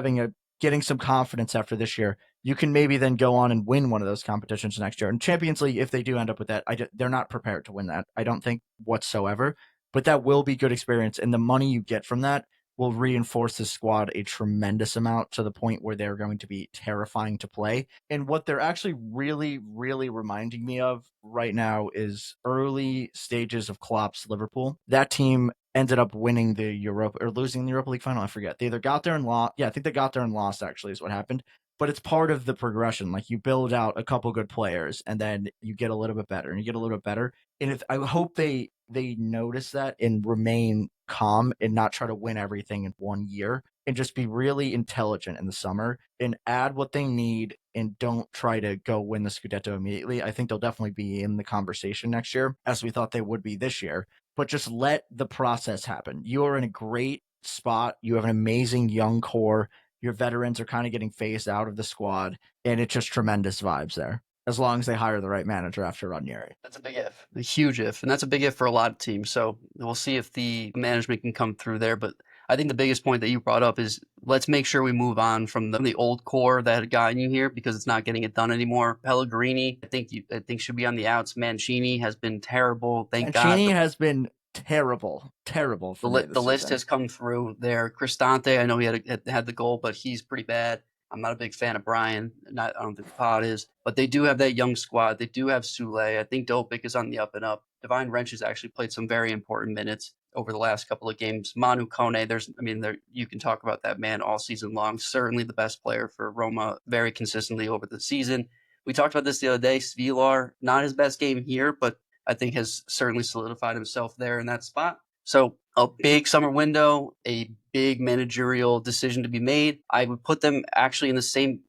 getting some confidence after this year, you can maybe then go on and win one of those competitions next year. And Champions League, if they do end up with that, they're not prepared to win that. I don't think whatsoever. But that will be good experience. And the money you get from that will reinforce the squad a tremendous amount to the point where they're going to be terrifying to play. And what they're actually really, really reminding me of right now is early stages of Klopp's Liverpool. That team ended up winning the Europa or losing the Europa League final. I forget. They either got there and lost. Yeah, I think they got there and lost, actually, is what happened. But it's part of the progression. Like you build out a couple good players and then you get a little bit better and you get a little bit better. And I hope they notice that and remain calm and not try to win everything in 1 year and just be really intelligent in the summer and add what they need and don't try to go win the Scudetto immediately. I think they'll definitely be in the conversation next year, as we thought they would be this year, but just let the process happen. You are in a great spot. You have an amazing young core. Your veterans are kind of getting phased out of the squad, and it's just tremendous vibes there. As long as they hire the right manager after Ranieri. That's a big if, a huge if, and that's a big if for a lot of teams. So we'll see if the management can come through there. But I think the biggest point that you brought up is let's make sure we move on from the old core that had gotten you here because it's not getting it done anymore. Pellegrini, I think should be on the outs. Mancini has been terrible. Thank God. Mancini has been terrible for the list has come through there. Cristante, I know he had the goal, but he's pretty bad. I'm not a big fan of Brian. I don't think the pod is, but they do have that young squad. They do have Sule. I think Dopic is on the up and up. Divine Wrench has actually played some very important minutes over the last couple of games. Manu Kone, you can talk about that man all season long. Certainly the best player for Roma, very consistently over the season. We talked about this the other day. Svilar, not his best game here, but I think has certainly solidified himself there in that spot. So a big summer window, a big managerial decision to be made. I would put them actually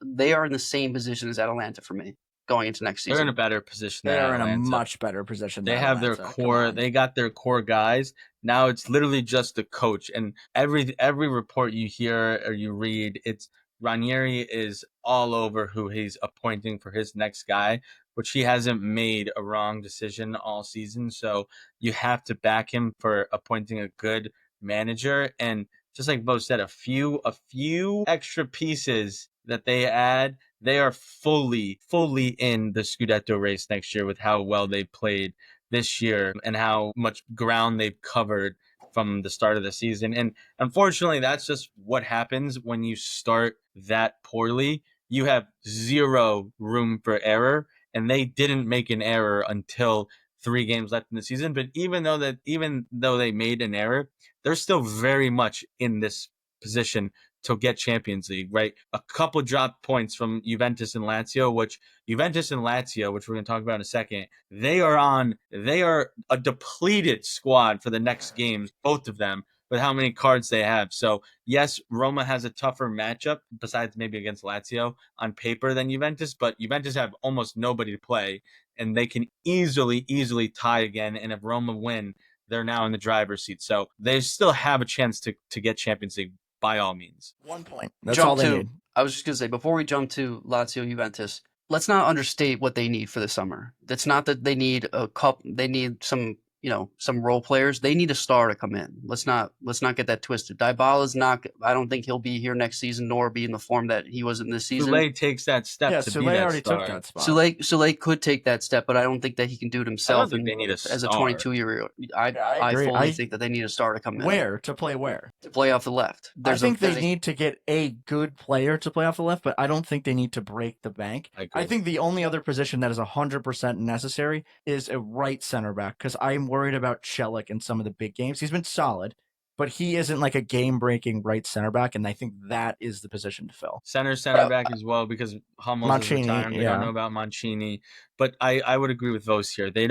they are in the same position as Atalanta for me going into next season. They're in a better position. They are in Atalanta. a much better position. They have their core. They got their core guys. Now it's literally just the coach. And every report you hear or you read, it's Ranieri is all over who he's appointing for his next guy, which he hasn't made a wrong decision all season. So you have to back him for appointing a good manager. And just like Bo said, a few extra pieces that they add, they are fully in the Scudetto race next year with how well they played this year and how much ground they've covered from the start of the season. And unfortunately, that's just what happens when you start that poorly. You have zero room for error, and they didn't make an error until 3 games left in the season. But even though they made an error, they're still very much in this position to get Champions League, right? A couple drop points from Juventus and Lazio, which we're going to talk about in a second, they are a depleted squad for the next games, both of them, with how many cards they have. So yes, Roma has a tougher matchup besides maybe against Lazio on paper than Juventus, but Juventus have almost nobody to play and they can easily tie again. And if Roma win, they're now in the driver's seat. So they still have a chance to get Champions League by all means. 1 point. That's all they need. I was just going to say, before we jump to Lazio Juventus, let's not understate what they need for the summer. It's not that they need a cup. They need some role players. They need a star to come in. Let's not get that twisted. Dybala's not. I don't think he'll be here next season, nor be in the form that he was in this season. Sule takes that step. Yeah, to Sule be that already star. took that spot. Sule could take that step, but I don't think that he can do it himself. They need as a 22-year-old. I agree. fully think that they need a star to come in. Where to play? Where to play off the left? I think they need to get a good player to play off the left, but I don't think they need to break the bank. I think the only other position that is 100% necessary is a right center back because I'm worried about Celik in some of the big games. He's been solid, but he isn't like a game-breaking right center back, and I think that is the position to fill. Center back as well, because Hummels is Mancini, retiring. We don't yeah. know about Mancini, but I would agree with those here. They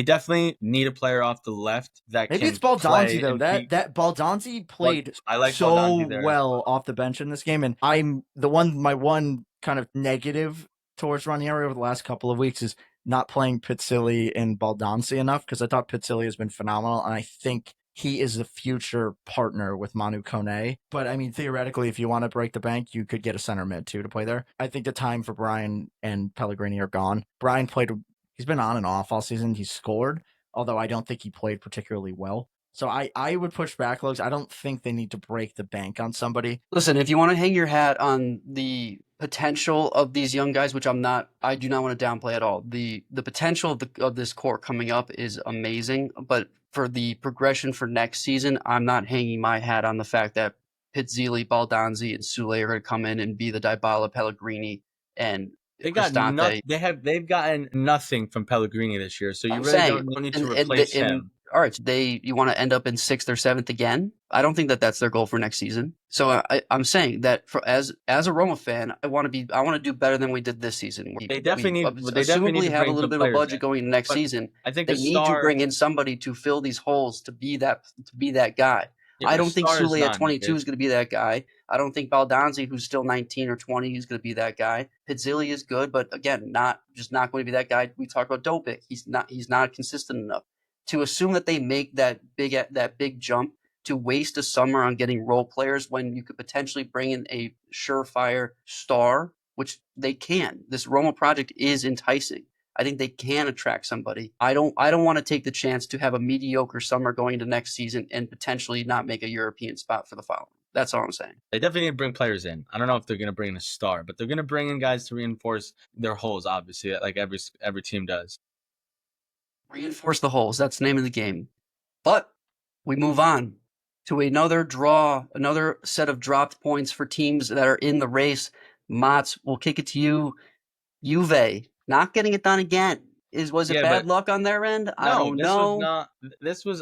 definitely need a player off the left that Maybe can it's Baldonzi play though. and That Baldonzi played I like so Baldonzi there as well off the bench in this game, and my one kind of negative towards Ranieri over the last couple of weeks is not playing Pizzilli and Baldonzi enough, because I thought Pizzilli has been phenomenal, and I think he is the future partner with Manu Kone. But I mean, theoretically, if you want to break the bank, you could get a center mid too to play there. I think the time for Brian and Pellegrini are gone. Brian he's been on and off all season. He's scored, although I don't think he played particularly well. So I would push back, Lugs. I don't think they need to break the bank on somebody. Listen, if you want to hang your hat on the potential of these young guys, which I do not want to downplay at all. The potential of this core coming up is amazing, but for the progression for next season, I'm not hanging my hat on the fact that Pizzilli, Baldonzi, and Sule are going to come in and be the Dybala, Pellegrini, and they've Cristante. gotten nothing from Pellegrini this year, so you I'm really saying, don't need to replace him. all right, you want to end up in 6th or 7th again? I don't think that that's their goal for next season. So I'm saying that as a Roma fan, I want to do better than we did this season. They definitely need to assumably have a bring little some bit of a players budget in. going into next But season. I think They need to bring in somebody to fill these holes, to be that guy. Yeah, I don't think star is Sule at none, 22 dude. is going to be that guy. I don't think Baldonzi, who's still 19 or 20, is going to be that guy. Pizzilli is good, but again, not going to be that guy. We talked about Dopic. He's not consistent enough. To assume that they make that big jump, to waste a summer on getting role players when you could potentially bring in a surefire star, which they can. This Roma project is enticing. I think they can attract somebody. I don't want to take the chance to have a mediocre summer going into next season and potentially not make a European spot for the following. That's all I'm saying. They definitely need to bring players in. I don't know if they're going to bring in a star, but they're going to bring in guys to reinforce their holes, obviously, like every team does. Reinforce the holes. That's the name of the game. But we move on to another draw, another set of dropped points for teams that are in the race. Mats, we'll kick it to you. Juve, not getting it done again. Was it bad luck on their end? I don't know.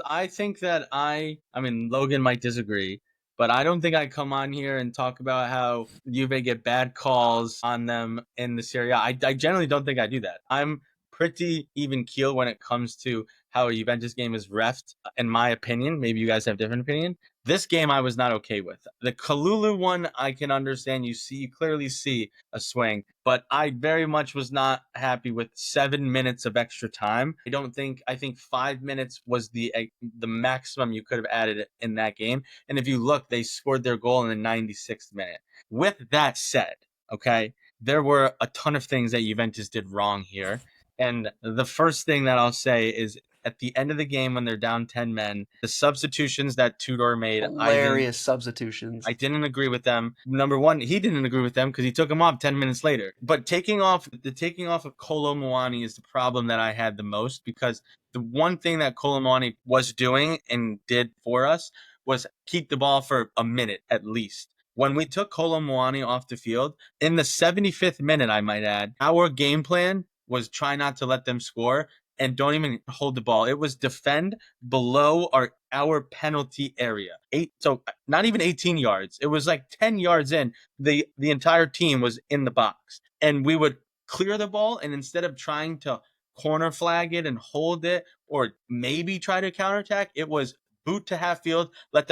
I think that Logan might disagree, but I don't think I come on here and talk about how Juve get bad calls on them in the Serie A. I generally don't think I do that. I'm pretty even keel when it comes to how a Juventus game is reffed, in my opinion. Maybe you guys have a different opinion. This game I was not okay with. The Kalulu one, I can understand. You clearly see a swing, but I very much was not happy with 7 minutes of extra time. I think 5 minutes was the maximum you could have added in that game. And if you look, they scored their goal in the 96th minute. With that said, okay, there were a ton of things that Juventus did wrong here. And the first thing that I'll say is, at the end of the game when they're down 10 men, the substitutions that Tudor made, hilarious substitutions. I didn't agree with them. Number one, he didn't agree with them because he took them off 10 minutes later. But taking off of Kolo Muani is the problem that I had the most, because the one thing that Kolo Muani was doing and did for us was keep the ball for a minute at least. When we took Kolo Muani off the field, in the 75th minute, I might add, our game plan was try not to let them score and don't even hold the ball. It was defend below our penalty area. So not even 18 yards. It was like 10 yards in. The entire team was in the box. And we would clear the ball, and instead of trying to corner flag it and hold it or maybe try to counterattack, it was boot to half field, let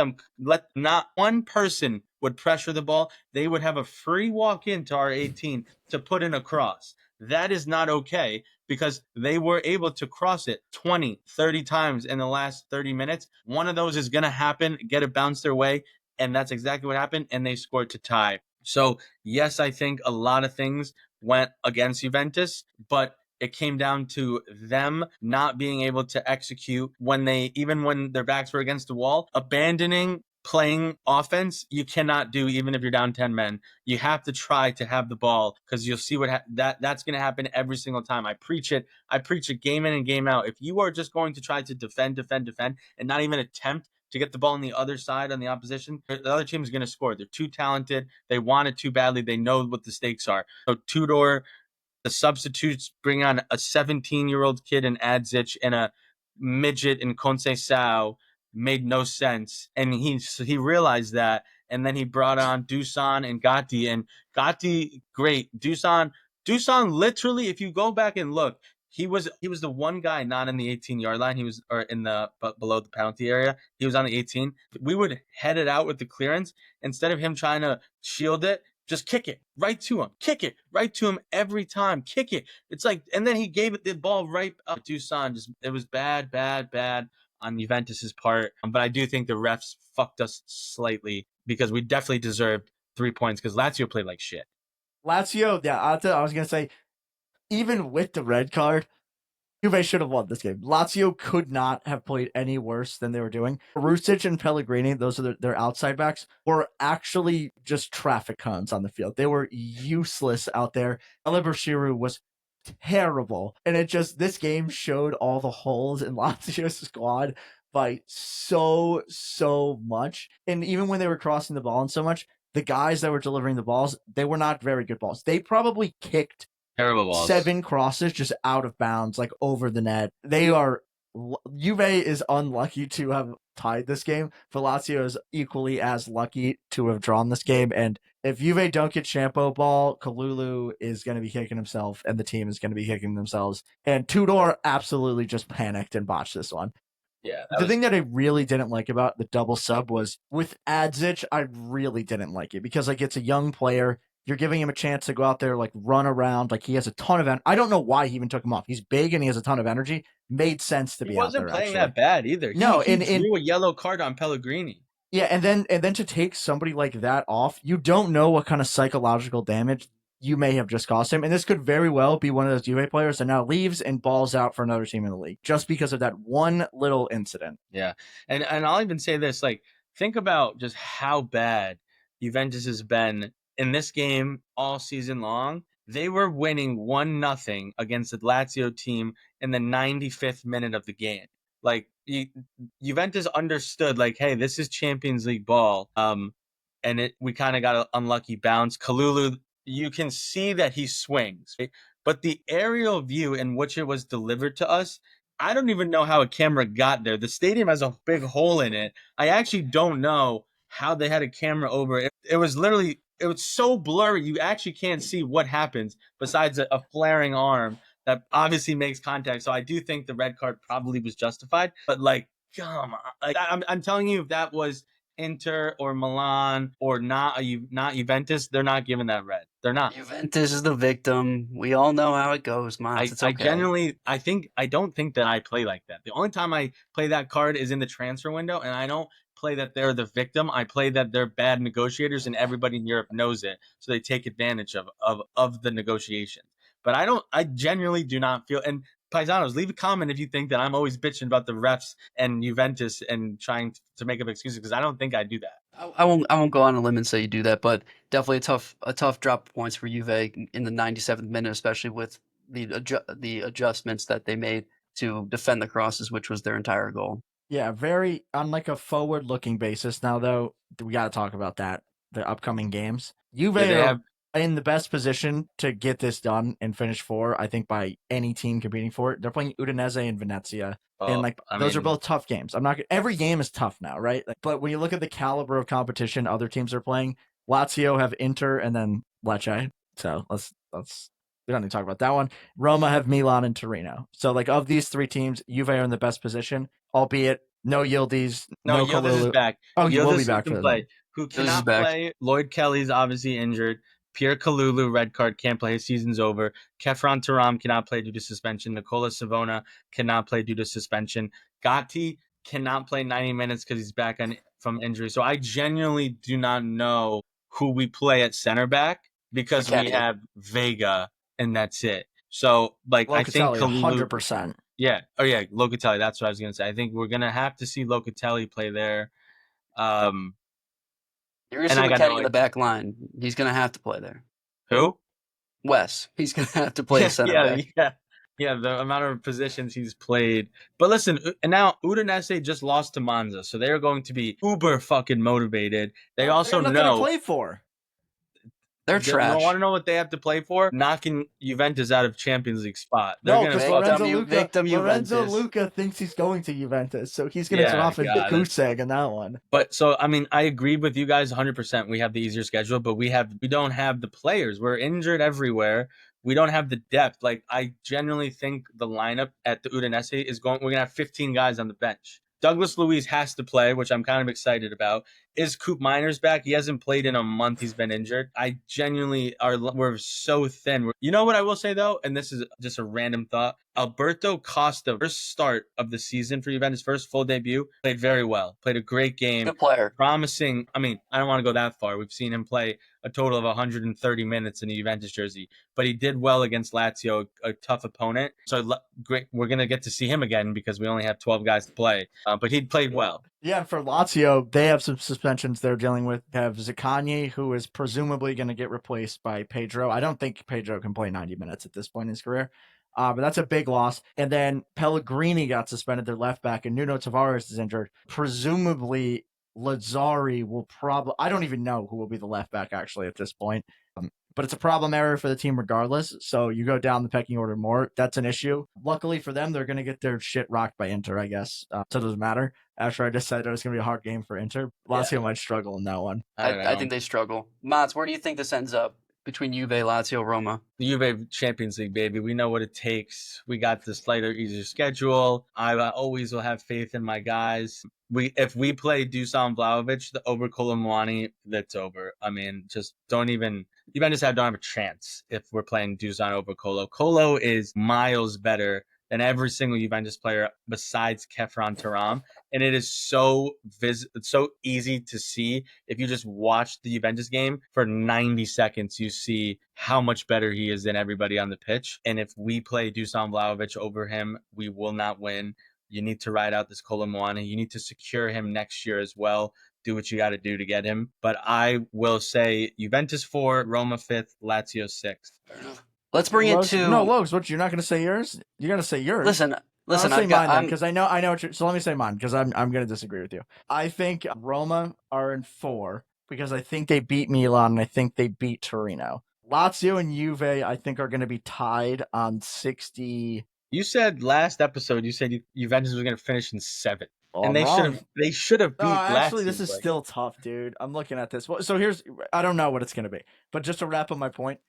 not one person would pressure the ball. They would have a free walk into our 18 to put in a cross. That is not okay, because they were able to cross it 20, 30 times in the last 30 minutes. One of those is going to happen, get it bounced their way, and that's exactly what happened, and they scored to tie. So, yes, I think a lot of things went against Juventus, but it came down to them not being able to execute even when their backs were against the wall, abandoning playing offense. You cannot do, even if you're down 10 men. You have to try to have the ball, because you'll see that's going to happen every single time. I preach it game in and game out. If you are just going to try to defend and not even attempt to get the ball on the other side, on the opposition, the other team is going to score. They're too talented. They want it too badly. They know what the stakes are. So Tudor, the substitutes, bring on a 17-year-old kid in Adzic and a midget in Conceição. made no sense, and he realized that, and then he brought on Dusan and Gatti, great. Dusan literally, if you go back and look, he was the one guy not in the 18-yard line. He was or in the below the penalty area. He was on the 18. We would head it out with the clearance instead of him trying to shield it. Just kick it right to him. Kick it right to him every time. Kick it. It's like, and then he gave it the ball right up. Dusan just, it was bad on Juventus's part. But I do think the refs fucked us slightly because we definitely deserved 3 points because Lazio played like shit. Lazio, yeah, I was going to say, even with the red card, Juve should have won this game. Lazio could not have played any worse than they were doing. Rusic and Pellegrini, those are their outside backs, were actually just traffic cones on the field. They were useless out there. Alibashiru was terrible. And this game showed all the holes in Lazio's squad by so much. And even when they were crossing the ball and so much, the guys that were delivering the balls, they were not very good balls. They probably kicked terrible balls. 7 crosses just out of bounds, like over the net. Juve is unlucky to have tied this game. Lazio is equally as lucky to have drawn this game. And if Juve don't get Shampoo ball, Kalulu is going to be kicking himself, and the team is going to be kicking themselves. And Tudor absolutely just panicked and botched this one. Yeah. The thing that I really didn't like about the double sub was with Adzic, I really didn't like it because it's a young player. You're giving him a chance to go out there, run around. He has a ton of I don't know why he even took him off. He's big and he has a ton of energy. Made sense to be out there. He wasn't playing that bad either. No, he drew a yellow card on Pellegrini. Yeah, and then to take somebody like that off, you don't know what kind of psychological damage you may have just caused him. And this could very well be one of those Juve players that now leaves and balls out for another team in the league just because of that one little incident. Yeah. And I'll even say this, think about just how bad Juventus has been in this game all season long. They were winning 1-0 against the Lazio team in the 95th minute of the game. Juventus understood, hey, this is Champions League ball. And we kind of got an unlucky bounce. Kalulu, you can see that he swings, right? But the aerial view in which it was delivered to us, I don't even know how a camera got there. The stadium has a big hole in it. I actually don't know how they had a camera over it. It was so blurry. You actually can't see what happens besides a flaring arm that obviously makes contact. So I do think the red card probably was justified. But come on, I'm telling you, if that was Inter or Milan or not Juventus, they're not giving that red. They're not. Juventus is the victim. We all know how it goes, Mons. It's okay. I don't think that I play like that. The only time I play that card is in the transfer window, and I don't play that they're the victim. I play that they're bad negotiators, and everybody in Europe knows it, so they take advantage of the negotiation. But I genuinely do not feel. And Paisanos, leave a comment if you think that I'm always bitching about the refs and Juventus and trying to make up excuses, because I don't think I do that. I won't go on a limb and say you do that, but definitely a tough drop of points for Juve in the 97th minute, especially with the adjustments that they made to defend the crosses, which was their entire goal. Yeah, very on a forward-looking basis. Now, though, we got to talk about that. The upcoming games, Juve are in the best position to get this done and finish 4, I think, by any team competing for it. They're playing Udinese and Venezia, and those are both tough games. Every game is tough now, right? But when you look at the caliber of competition other teams are playing, Lazio have Inter and then Lecce. So let's we don't need to talk about that one. Roma have Milan and Torino. So of these 3 teams, Juve are in the best position, albeit no Yildiz, no Yildiz Kalulu. is back. Oh, he will be back for play. Who cannot play? Lloyd Kelly's obviously injured. Pierre Kalulu, red card, can't play. His season's over. Kefran Turam cannot play due to suspension. Nicola Savona cannot play due to suspension. Gatti cannot play 90 minutes because he's back from injury. So I genuinely do not know who we play at center back because we have Vega and that's it. So Locatelli, I think Kalulu, 100%. Yeah. Oh yeah, Locatelli. That's what I was gonna say. I think we're gonna have to see Locatelli play there. You're going to see McKennie in the back line. He's going to have to play there. Who? Wes. He's going to have to play center back. Yeah, the amount of positions he's played. But listen, and now Udinese just lost to Monza, so they're going to be uber fucking motivated. They also they're know. Play for. They're You trash. want to know what they have to play for? Knocking Juventus out of Champions League spot. They're No, gonna because Victim Lorenzo Juventus. Luca thinks he's going to Juventus, so he's going to come Yeah, off a God, goose egg in that one. But so I mean, I agree with you guys 100%. We have the easier schedule, but we don't have the players. We're injured everywhere. We don't have the depth. Like I genuinely think the lineup at the Udinese is going. We're gonna have 15 guys on the bench. Douglas Luiz has to play, which I'm kind of excited about. Is Coop Miners back? He hasn't played in a month. He's been injured. I genuinely we're so thin. You know what I will say though, and this is just a random thought. Alberto Costa, first start of the season for Juventus, first full debut, played very well. Played a great game. Good player. Promising. I mean, I don't want to go that far. We've seen him play a total of 130 minutes in a Juventus jersey, but he did well against Lazio, a tough opponent. So great, we're gonna get to see him again because we only have 12 guys to play. But he played well. Yeah, for Lazio, they have some suspensions they're dealing with. They have Zaccagni, who is presumably going to get replaced by Pedro. I don't think Pedro can play 90 minutes at this point in his career, but that's a big loss. And then Pellegrini got suspended, their left back, and Nuno Tavares is injured. Presumably, Lazzari will probably... I don't even know who will be the left back, actually, at this point. But it's a problem area for the team regardless. So you go down the pecking order more. That's an issue. Luckily for them, they're going to get their shit rocked by Inter, I guess. So it doesn't matter. After I just said it was going to be a hard game for Inter, Lazio might struggle in that one. I think they struggle. Mats, where do you think this ends up between Juve, Lazio, Roma? The Juve Champions League, baby. We know what it takes. We got the slighter, easier schedule. I always will have faith in my guys. If we play Dusan Vlahovic, the over Colomwani, that's over. I mean, just don't even... Juventus don't have a chance if we're playing Dusan over Colo. Colo is miles better than every single Juventus player besides Kefran Turam. And it is so easy to see. If you just watch the Juventus game for 90 seconds, you see how much better he is than everybody on the pitch. And if we play Dusan Vlahovic over him, we will not win. You need to ride out this Colomwani. You need to secure him next year as well. Do what you got to do to get him. But I will say Juventus 4, Roma 5th, Lazio 6th. Let's bring it to... No, Logs, what, you're not going to say yours? You're going to say yours? Listen, I'll say mine then, because I know what you're... So let me say mine, because I'm going to disagree with you. I think Roma are in 4, because I think they beat Milan, and I think they beat Torino. Lazio and Juve, I think, are going to be tied on 60... You said last episode, Juventus was going to finish in 7th. Oh, and they should have beat Lazio. Actually, this is still tough, dude. I'm looking at this. So I don't know what it's going to be. But just to wrap up my point,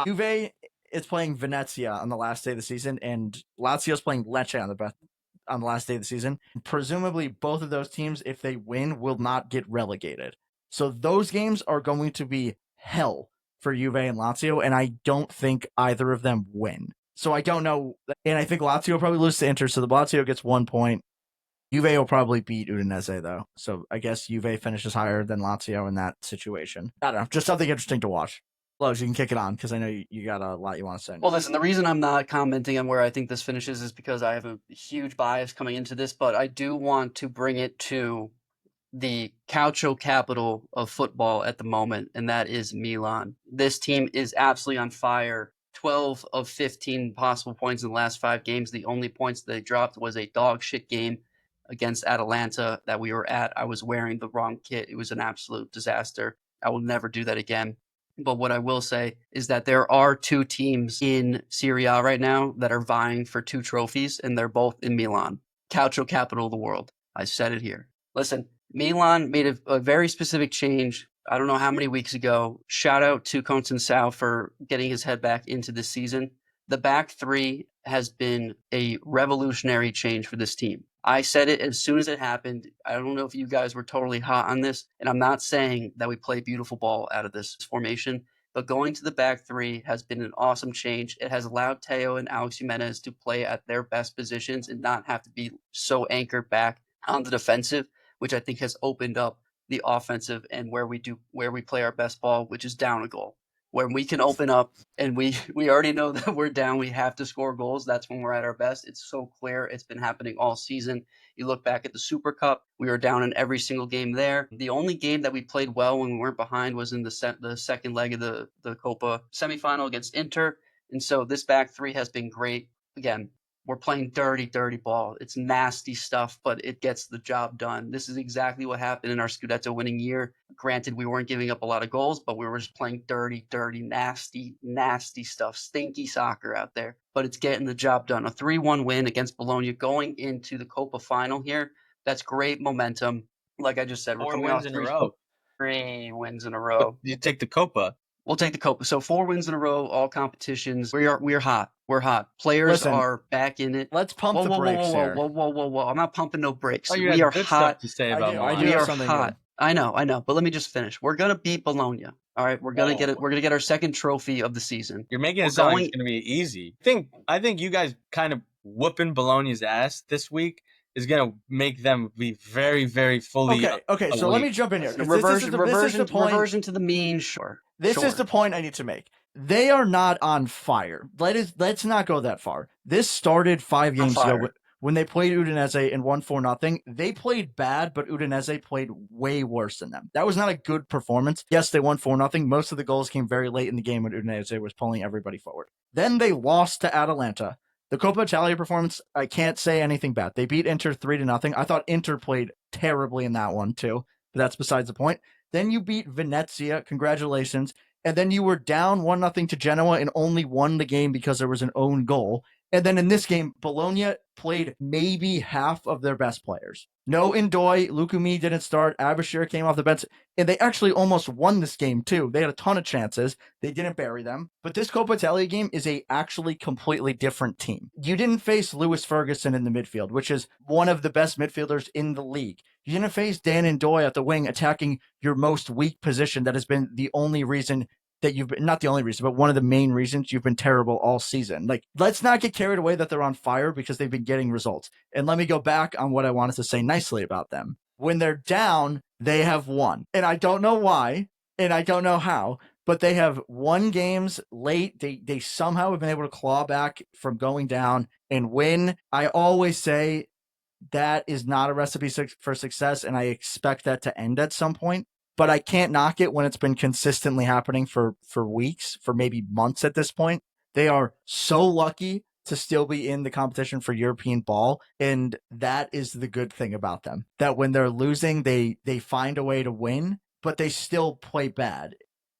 Juve is playing Venezia on the last day of the season, and Lazio is playing Lecce on the last day of the season. Presumably, both of those teams, if they win, will not get relegated. So those games are going to be hell for Juve and Lazio, and I don't think either of them win. So I don't know. And I think Lazio will probably lose to Inter, so the Lazio gets 1 point. Juve will probably beat Udinese, though. So I guess Juve finishes higher than Lazio in that situation. I don't know. Just something interesting to watch. Lowe's, you can kick it on, because I know you got a lot you want to say. Well, listen, the reason I'm not commenting on where I think this finishes is because I have a huge bias coming into this, but I do want to bring it to the calcio capital of football at the moment, and that is Milan. This team is absolutely on fire. 12 of 15 possible points in the last 5 games. The only points they dropped was a dog shit game against Atalanta that we were at. I was wearing the wrong kit. It was an absolute disaster. I will never do that again. But what I will say is that there are 2 teams in Serie A right now that are vying for 2 trophies, and they're both in Milan. Calcio capital of the world. I said it here. Listen, Milan made a very specific change. I don't know how many weeks ago. Shout out to Conceição for getting his head back into this season. The back 3 has been a revolutionary change for this team. I said it as soon as it happened. I don't know if you guys were totally hot on this, and I'm not saying that we play beautiful ball out of this formation, but going to the back 3 has been an awesome change. It has allowed Teo and Alex Jimenez to play at their best positions and not have to be so anchored back on the defensive, which I think has opened up the offensive and where we play our best ball, which is down a goal. When we can open up and we already know that we're down, we have to score goals. That's when we're at our best. It's so clear. It's been happening all season. You look back at the Super Cup, we were down in every single game there. The only game that we played well when we weren't behind was in the second leg of the Copa semifinal against Inter. And so this back 3 has been great. Again, we're playing dirty ball. It's nasty stuff, but it gets the job done. This is exactly what happened in our Scudetto winning year. Granted, we weren't giving up a lot of goals, but we were just playing dirty, nasty stuff, stinky soccer out there. But it's getting the job done. A 3-1 win against Bologna going into the Copa final here. That's great momentum. Like I just said, we're 4 coming wins off in a row. 3 wins in a row. You take the Copa. We'll take the Copa. So 4 wins in a row, all competitions. We're hot. We're hot. Players Listen, are back in it. Let's pump the brakes here. Whoa. I'm not pumping no brakes. Oh, you We had are good hot. stuff to say I about do- Milan. I do We have are something hot. good. I know. But let me just finish. We're gonna beat Bologna. All right. We're gonna get our second trophy of the season. You're making We're it sound like going- it's going to be easy. I think you guys kind of whooping Bologna's ass this week is going to make them be very, very fully. Okay. So let me jump in here. 'Cause this is the point. Reversion to the mean. Sure. This is the point I need to make. They are not on fire. Let's not go that far. This started 5 games ago when they played Udinese and won 4-0. They played bad, but Udinese played way worse than them. That was not a good performance. Yes, they won 4-0. Most of the goals came very late in the game when Udinese was pulling everybody forward. Then they lost to Atalanta. The Coppa Italia performance, I can't say anything bad. They beat Inter 3-0. I thought Inter played terribly in that one too, but that's besides the point. Then you beat Venezia. Congratulations. And then you were down 1-0 to Genoa and only won the game because there was an own goal. And then in this game, Bologna played maybe half of their best players. No Ndoye, Lukumi didn't start, Abashir came off the bench, and they actually almost won this game too. They had a ton of chances. They didn't bury them. But this Coppa Italia game is a actually completely different team. You didn't face Lewis Ferguson in the midfield, which is one of the best midfielders in the league. You didn't face Dan Ndoye at the wing attacking your most weak position that has been the only reason that you've been, not the only reason, but one of the main reasons you've been terrible all season. Like, let's not get carried away that they're on fire because they've been getting results. And let me go back on what I wanted to say nicely about them. When they're down, they have won. And I don't know why, and I don't know how, but they have won games late. They somehow have been able to claw back from going down and win. I always say that is not a recipe for success, and I expect that to end at some point. But I can't knock it when it's been consistently happening for weeks, for maybe months at this point. They are so lucky to still be in the competition for European ball, and that is the good thing about them. That when they're losing, they find a way to win, but they still play bad.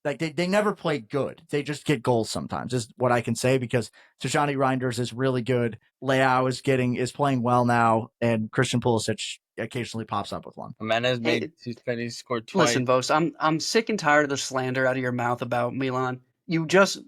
Like they never play good. They just get goals sometimes, is what I can say, because Tijani Reinders is really good. Leao is playing well now, and Christian Pulisic occasionally pops up with one. Jimenez he scored twice. Listen, Vos, I'm sick and tired of the slander out of your mouth about Milan. You just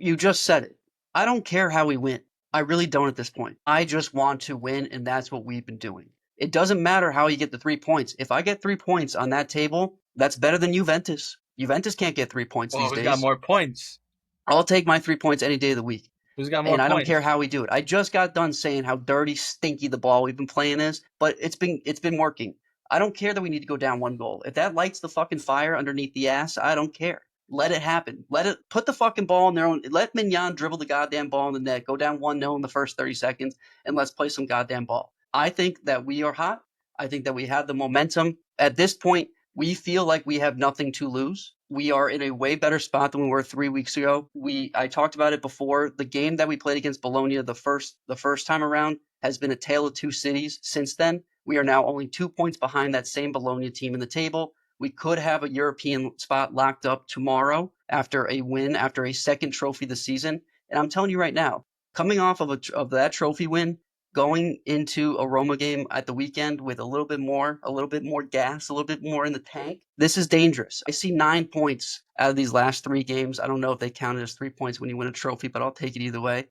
said it. I don't care how we win. I really don't at this point. I just want to win, and that's what we've been doing. It doesn't matter how you get the 3 points. If I get 3 points on that table, that's better than Juventus. Juventus can't get 3 points these days. Who's got more points? I'll take my 3 points any day of the week. Who's got more and points? I don't care how we do it. I just got done saying how dirty, stinky the ball we've been playing is, but it's been working. I don't care that we need to go down 1 goal. If that lights the fucking fire underneath the ass, I don't care. Let it happen. Put the fucking ball in their own. Let Mignon dribble the goddamn ball in the net. Go down 1-0 in the first 30 seconds, and let's play some goddamn ball. I think that we are hot. I think that we have the momentum. At this point, we feel like we have nothing to lose. We are in a way better spot than we were 3 weeks ago. I talked about it before. The game that we played against Bologna the first time around has been a tale of 2 cities since then. We are now only 2 points behind that same Bologna team in the table. We could have a European spot locked up tomorrow after a win, after a second trophy this season. And I'm telling you right now, coming off of that trophy win, going into a Roma game at the weekend with a little bit more gas, a little bit more in the tank, this is dangerous. I see 9 points out of these last 3 games. I don't know if they counted as 3 points when you win a trophy, but I'll take it either way.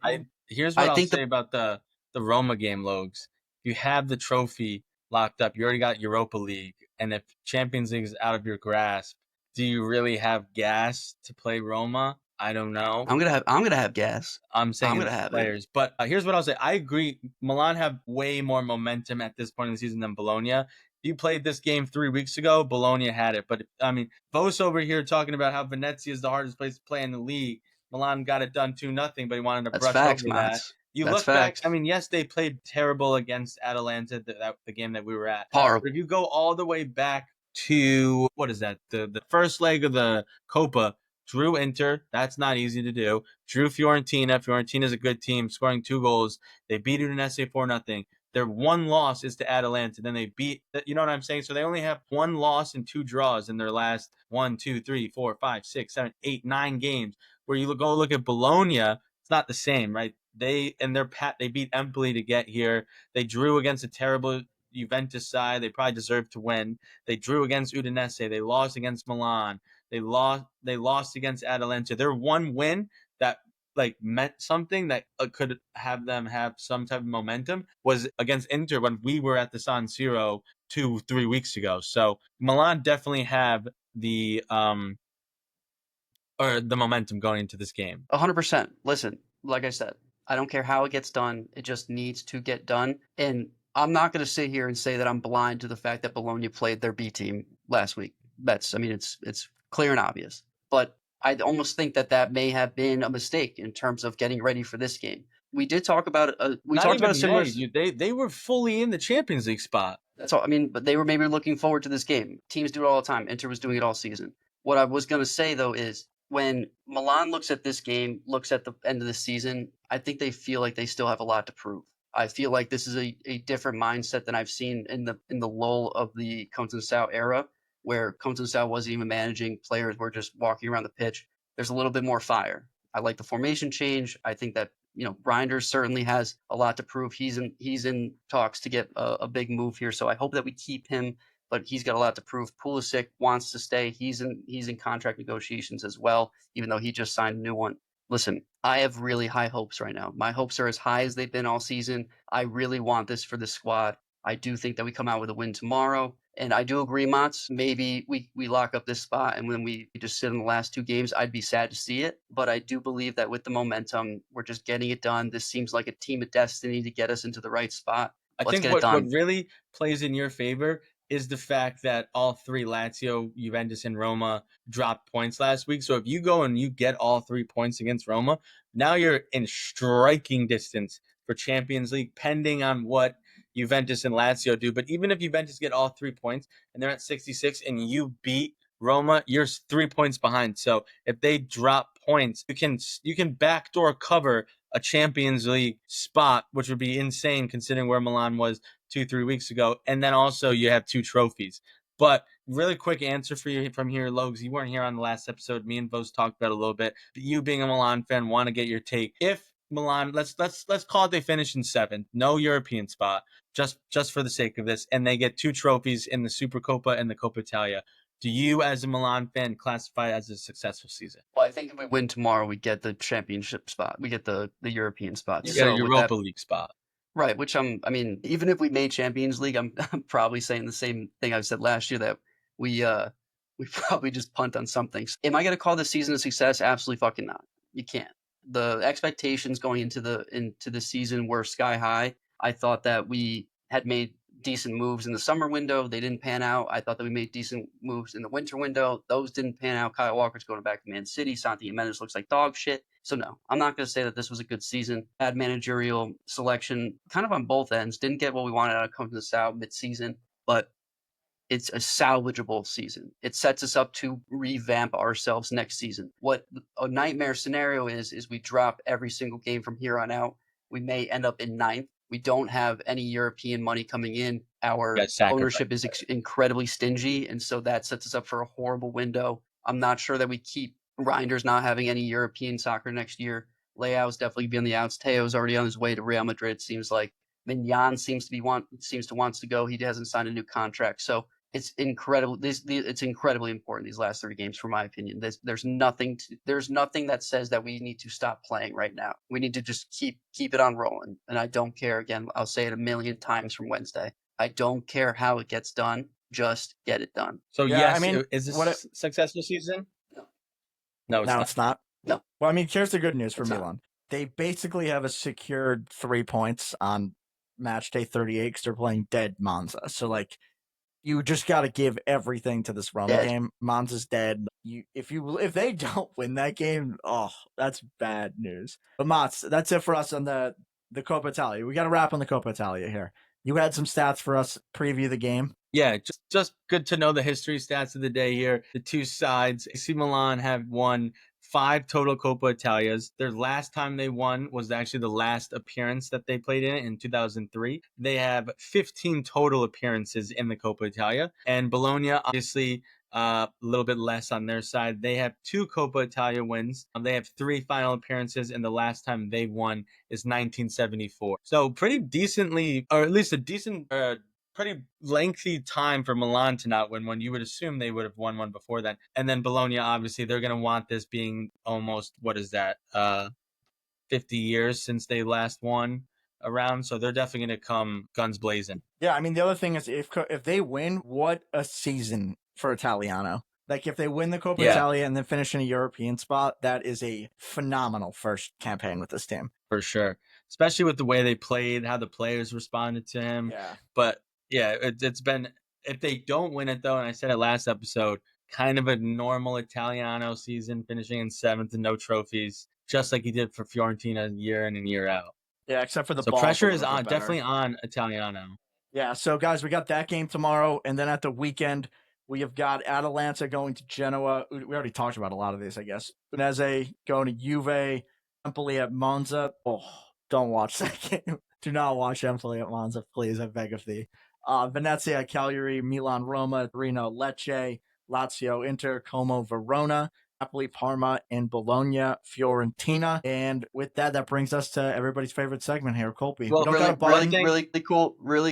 Here's what I'll say about the Roma game, Logs. You have the trophy locked up. You already got Europa League. And if Champions League is out of your grasp, do you really have gas to play Roma? I don't know. I'm gonna have gas. I'm saying I'm gonna have players, but here's what I'll say. I agree. Milan have way more momentum at this point in the season than Bologna. If you played this game 3 weeks ago, Bologna had it. But I mean, Vos over here talking about how Venezia is the hardest place to play in the league. Milan got it done 2-0, but he wanted to brush over that. You look back. I mean, yes, they played terrible against Atalanta, the game that we were at. Horrible. But if you go all the way back to what is that? The first leg of the Copa. Drew Inter, that's not easy to do. Drew Fiorentina. Fiorentina's a good team, scoring 2 goals. They beat Udinese 4-0. Their one loss is to Atalanta. Then they beat, you know what I'm saying? So they only have one loss and 2 draws in their last 1, 2, 3, 4, 5, 6, 7, 8, 9 games. Where you go look at Bologna, it's not the same, right? They beat Empoli to get here. They drew against a terrible Juventus side. They probably deserved to win. They drew against Udinese. They lost against Milan. They lost against Atalanta. Their one win that like meant something that could have them have some type of momentum was against Inter when we were at the San Siro 2-3 weeks ago. So Milan definitely have the momentum going into this game. 100%. Listen, like I said, I don't care how it gets done. It just needs to get done. And I'm not going to sit here and say that I'm blind to the fact that Bologna played their B team last week. It's clear and obvious. But I almost think that may have been a mistake in terms of getting ready for this game. We did talk about a similar. They were fully in the Champions League spot. That's all. I mean, but they were maybe looking forward to this game. Teams do it all the time. Inter was doing it all season. What I was going to say though is when Milan looks at this game, looks at the end of the season, I think they feel like they still have a lot to prove. I feel like this is a different mindset than I've seen in the lull of the Conceição era, where Conceição wasn't even managing, players were just walking around the pitch. There's a little bit more fire. I like the formation change. I think that Reinders certainly has a lot to prove. He's in talks to get a big move here, so I hope that we keep him. But he's got a lot to prove. Pulisic wants to stay. He's in contract negotiations as well, even though he just signed a new one. Listen, I have really high hopes right now. My hopes are as high as they've been all season. I really want this for the squad. I do think that we come out with a win tomorrow. And I do agree, Mats, maybe we lock up this spot and when we just sit in the last 2 games, I'd be sad to see it. But I do believe that with the momentum, we're just getting it done. This seems like a team of destiny to get us into the right spot. I think what really plays in your favor is the fact that all 3, Lazio, Juventus, and Roma, dropped points last week. So if you go and you get all 3 points against Roma, now you're in striking distance for Champions League, pending on what Juventus and Lazio do. But even if Juventus get all 3 points and they're at 66 and you beat Roma, you're 3 points behind. So if they drop points, you can backdoor cover a Champions League spot, which would be insane considering where Milan was 2-3 weeks ago. And then also you have 2 trophies. But really quick answer for you from here, Logs. You weren't here on the last episode. Me and Vos talked about it a little bit. But you being a Milan fan, want to get your take. If Milan, let's call it they finish in 7th, no European spot, just for the sake of this, and they get 2 trophies in the Supercoppa and the Coppa Italia. Do you, as a Milan fan, classify it as a successful season? Well, I think if we win tomorrow, we get the championship spot. We get the European spot. You get a Europa League spot. Right, which even if we made Champions League, I'm probably saying the same thing I said last year, that we probably just punt on something. Am I going to call this season a success? Absolutely fucking not. You can't. The expectations going into the season were sky high. I thought that we had made decent moves in the summer window. They didn't pan out. I thought that we made decent moves in the winter window. Those didn't pan out. Kyle Walker's going back to Man City. Santi Jimenez looks like dog shit. So no, I'm not going to say that this was a good season. Bad managerial selection, kind of on both ends. Didn't get what we wanted out of Conceição mid-season, but it's a salvageable season. It sets us up to revamp ourselves next season. What a nightmare scenario is we drop every single game from here on out. We may end up in 9th. We don't have any European money coming in. Our ownership is incredibly stingy, and so that sets us up for a horrible window. I'm not sure that we keep Reinders not having any European soccer next year. Leao's definitely be on the outs. Teo's already on his way to Real Madrid, seems like. Mignon seems to wants to go. He hasn't signed a new contract. So it's incredible. It's incredibly important, these last 3 games, for my opinion. There's nothing that says that we need to stop playing right now. We need to just keep it on rolling. And I don't care. Again, I'll say it a million times from Wednesday. I don't care how it gets done. Just get it done. So yes, is this a successful season? No, it's not. No. Well, here's the good news for Milan. They basically have a secured 3 points on match day 38 because they're playing dead Monza. So you just got to give everything to this Roma game. Monza's dead. If they don't win that game, that's bad news. But Mats, that's it for us on the Coppa Italia. We got to wrap on the Coppa Italia here. You had some stats for us, preview the game. Yeah, just good to know the history stats of the day here. The 2 sides. AC Milan have won 5 total Coppa Italias. Their last time they won was actually the last appearance that they played in 2003. They have 15 total appearances in the Coppa Italia. And Bologna, obviously, a little bit less on their side. They have 2 Coppa Italia wins. They have 3 final appearances, and the last time they won is 1974. So pretty decently, or at least a decent, pretty lengthy time for Milan to not win one. You would assume they would have won one before that. And then Bologna, obviously, they're going to want this being almost, 50 years since they last won around. So they're definitely going to come guns blazing. Yeah, I mean, the other thing is if they win, what a season for Italiano. Like, if they win the Coppa Italia and then finish in a European spot, that is a phenomenal first campaign with this team. For sure. Especially with the way they played, how the players responded to him. Yeah. But yeah, it's been, if they don't win it though, and I said it last episode, kind of a normal Italiano season, finishing in 7th and no trophies, just like he did for Fiorentina year in and year out. Yeah, except for the So ball. pressure is on, definitely on Italiano. Yeah, so guys, we got that game tomorrow, and then at the weekend, we have got Atalanta going to Genoa. We already talked about a lot of these, I guess. Udinese going to Juve, Empoli at Monza. Oh, don't watch that game. Do not watch Empoli at Monza, please. I beg of thee. Venezia at Cagliari, Milan, Roma, Torino, Lecce, Lazio, Inter, Como, Verona, Napoli, Parma, and Bologna, Fiorentina. And with that, that brings us to everybody's favorite segment here, Colby. Well, really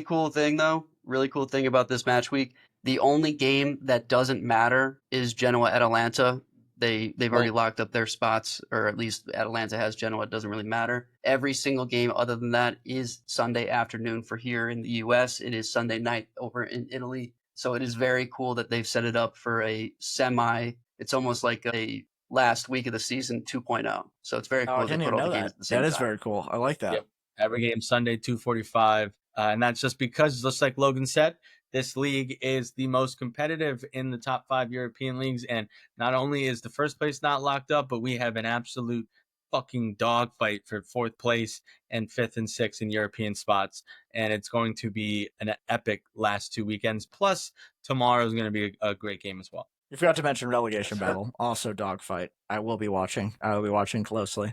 cool thing though. Really cool thing about this match week. The only game that doesn't matter is Genoa Atalanta. They've already locked up their spots, or at least Atalanta has Genoa. It doesn't really matter. Every single game other than that is Sunday afternoon for here in the U.S. It is Sunday night over in Italy. So it is very cool that they've set it up for a semi. It's almost like a last week of the season 2.0. So it's very cool. I didn't even know that. That is very cool. I like that. Yep. Every game Sunday, 2:45. And that's just because, just like Logan said, this league is the most competitive in the top 5 European leagues. And not only is the first place not locked up, but we have an absolute fucking dogfight for 4th place and 5th and 6th in European spots. And it's going to be an epic last 2 weekends. Plus, tomorrow is going to be a great game as well. You forgot to mention relegation battle, also dogfight. I will be watching. I will be watching closely.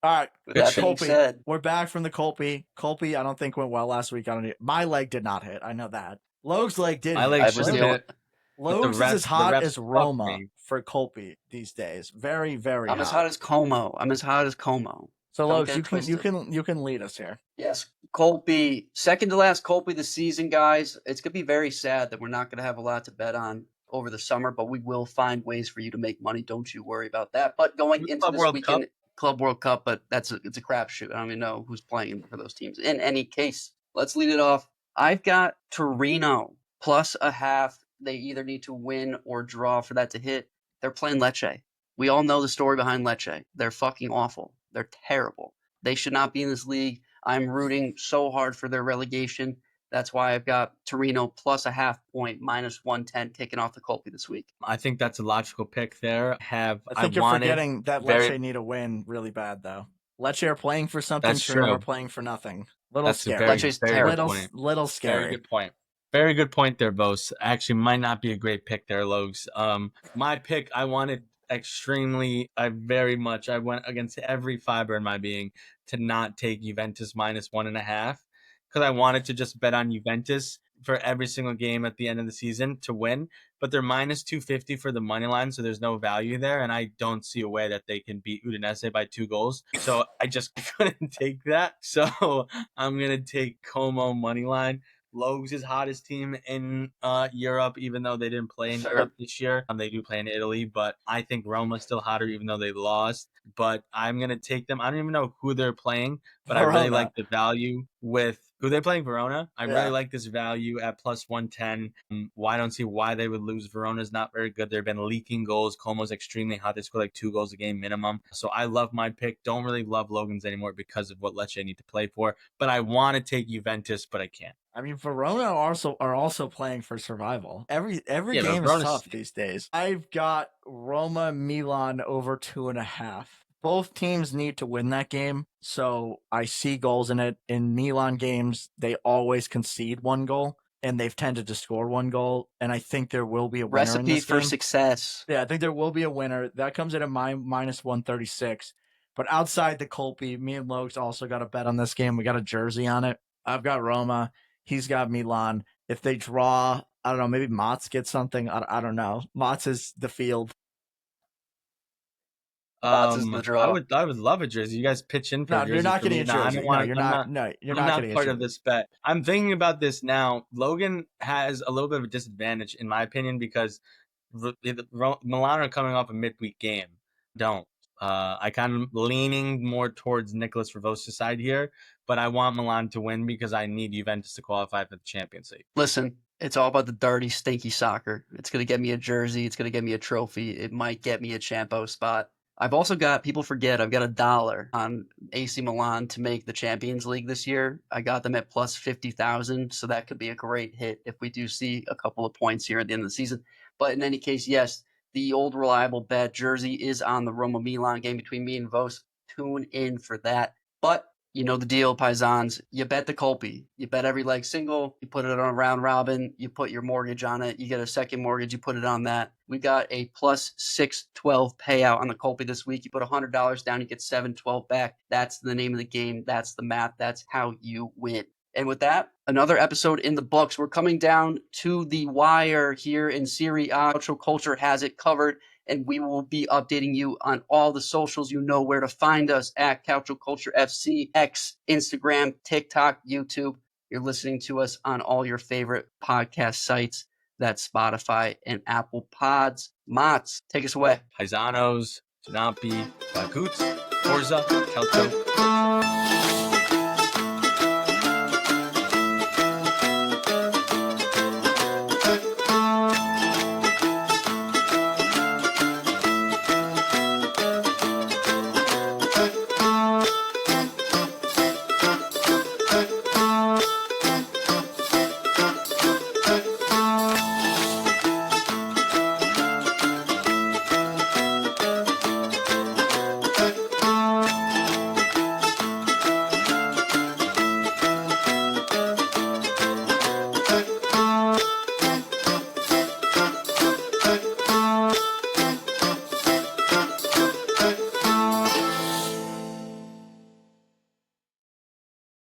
All right, Colby. We're back from the Colby. Colby, I don't think went well last week. My leg did not hit. I know that. Logue's leg did. My leg should hit. Logue's is as hot as Roma for Colby these days. Very, very hot. I'm as hot as Como. So Logues, you can lead us here. Yes, Colby, second to last Colby this season, guys. It's gonna be very sad that we're not gonna have a lot to bet on over the summer, but we will find ways for you to make money. Don't you worry about that. But going into this weekend. Club World Cup, but it's a crapshoot. I don't even know who's playing for those teams. In any case, let's lead it off. I've got Torino plus a half. They either need to win or draw for that to hit. They're playing Lecce. We all know the story behind Lecce. They're fucking awful. They're terrible. They should not be in this league. I'm rooting so hard for their relegation. That's why I've got Torino plus a half point, minus 110, kicking off the Colby this week. I think that's a logical pick there. I think you're forgetting that Lecce need a win really bad, though. Lecce are playing for something, Torino are playing for nothing. Scary. Lecce's terrible. Little scary. Very good point. Very good point there, Bose. Actually, might not be a great pick there, Logs. My pick, I wanted I went against every fiber in my being to not take Juventus minus 1.5. Because I wanted to just bet on Juventus for every single game at the end of the season to win. But they're minus 250 for the money line, so there's no value there. And I don't see a way that they can beat Udinese by 2 goals. So I just couldn't take that. So I'm going to take Como money line. Logues' hottest team in Europe, even though they didn't play in Europe this year. They do play in Italy, but I think Roma's still hotter, even though they lost. But I'm going to take them. I don't even know who they're playing, but Verona. I really like the value with who they're playing, Verona. I really like this value at plus 110. I don't see why they would lose. Verona's not very good. They've been leaking goals. Como's extremely hot. They score like 2 goals a game minimum. So I love my pick. Don't really love Logan's anymore because of what Lecce need to play for. But I want to take Juventus, but I can't. I mean, Verona are also playing for survival. Every game is tough these days. I've got Roma Milan over 2.5. Both teams need to win that game, so I see goals in it. In Milan games, they always concede 1 goal. and they've tended to score one goal. And I think there will be a winner in Recipe this for game. success. Yeah, I think there will be a winner. That comes in at minus 136. But outside the Colby, me and Lokes also got a bet on this game. We got a jersey on it. I've got Roma. He's got Milan. If they draw, I don't know, maybe Mats gets something. I don't know. Mats is the field. Mats is the draw. I would love a jersey. You guys pitch in for No, a jersey. you're not for getting me. a No, I jersey. don't No, want. you're I'm not. No, you're I'm not not getting a part jersey. of this bet. I'm thinking about this now. Logan has a little bit of a disadvantage, in my opinion, because Milan are coming off a midweek game. Don't. I kind of leaning more towards Nicolas Ravosa's side here, but I want Milan to win because I need Juventus to qualify for the Champions League. Listen, it's all about the dirty, stinky soccer. It's going to get me a jersey. It's going to get me a trophy. It might get me a Champo spot. I've also got, people forget, I've got $1 on AC Milan to make the Champions League this year. I got them at plus 50,000, so that could be a great hit if we do see a couple of points here at the end of the season. But in any case, yes, the old reliable bet jersey is on the Roma Milan game between me and Vos. Tune in for that. But you know the deal, Paisans. You bet the Colby. You bet every leg single. You put it on a round robin. You put your mortgage on it. You get a second mortgage. You put it on that. We got a plus 612 payout on the Colby this week. You put $100 down, you get 712 back. That's the name of the game. That's the math. That's how you win. And with that, another episode in the books. We're coming down to the wire here in Serie A. Calcio Culture has it covered, and we will be updating you on all the socials. You know where to find us at Calcio Culture FC, X, Instagram, TikTok, YouTube. You're listening to us on all your favorite podcast sites. That's Spotify and Apple Pods. Mats, take us away. Paisanos, Tunapi, Baguts, Forza, Calcio.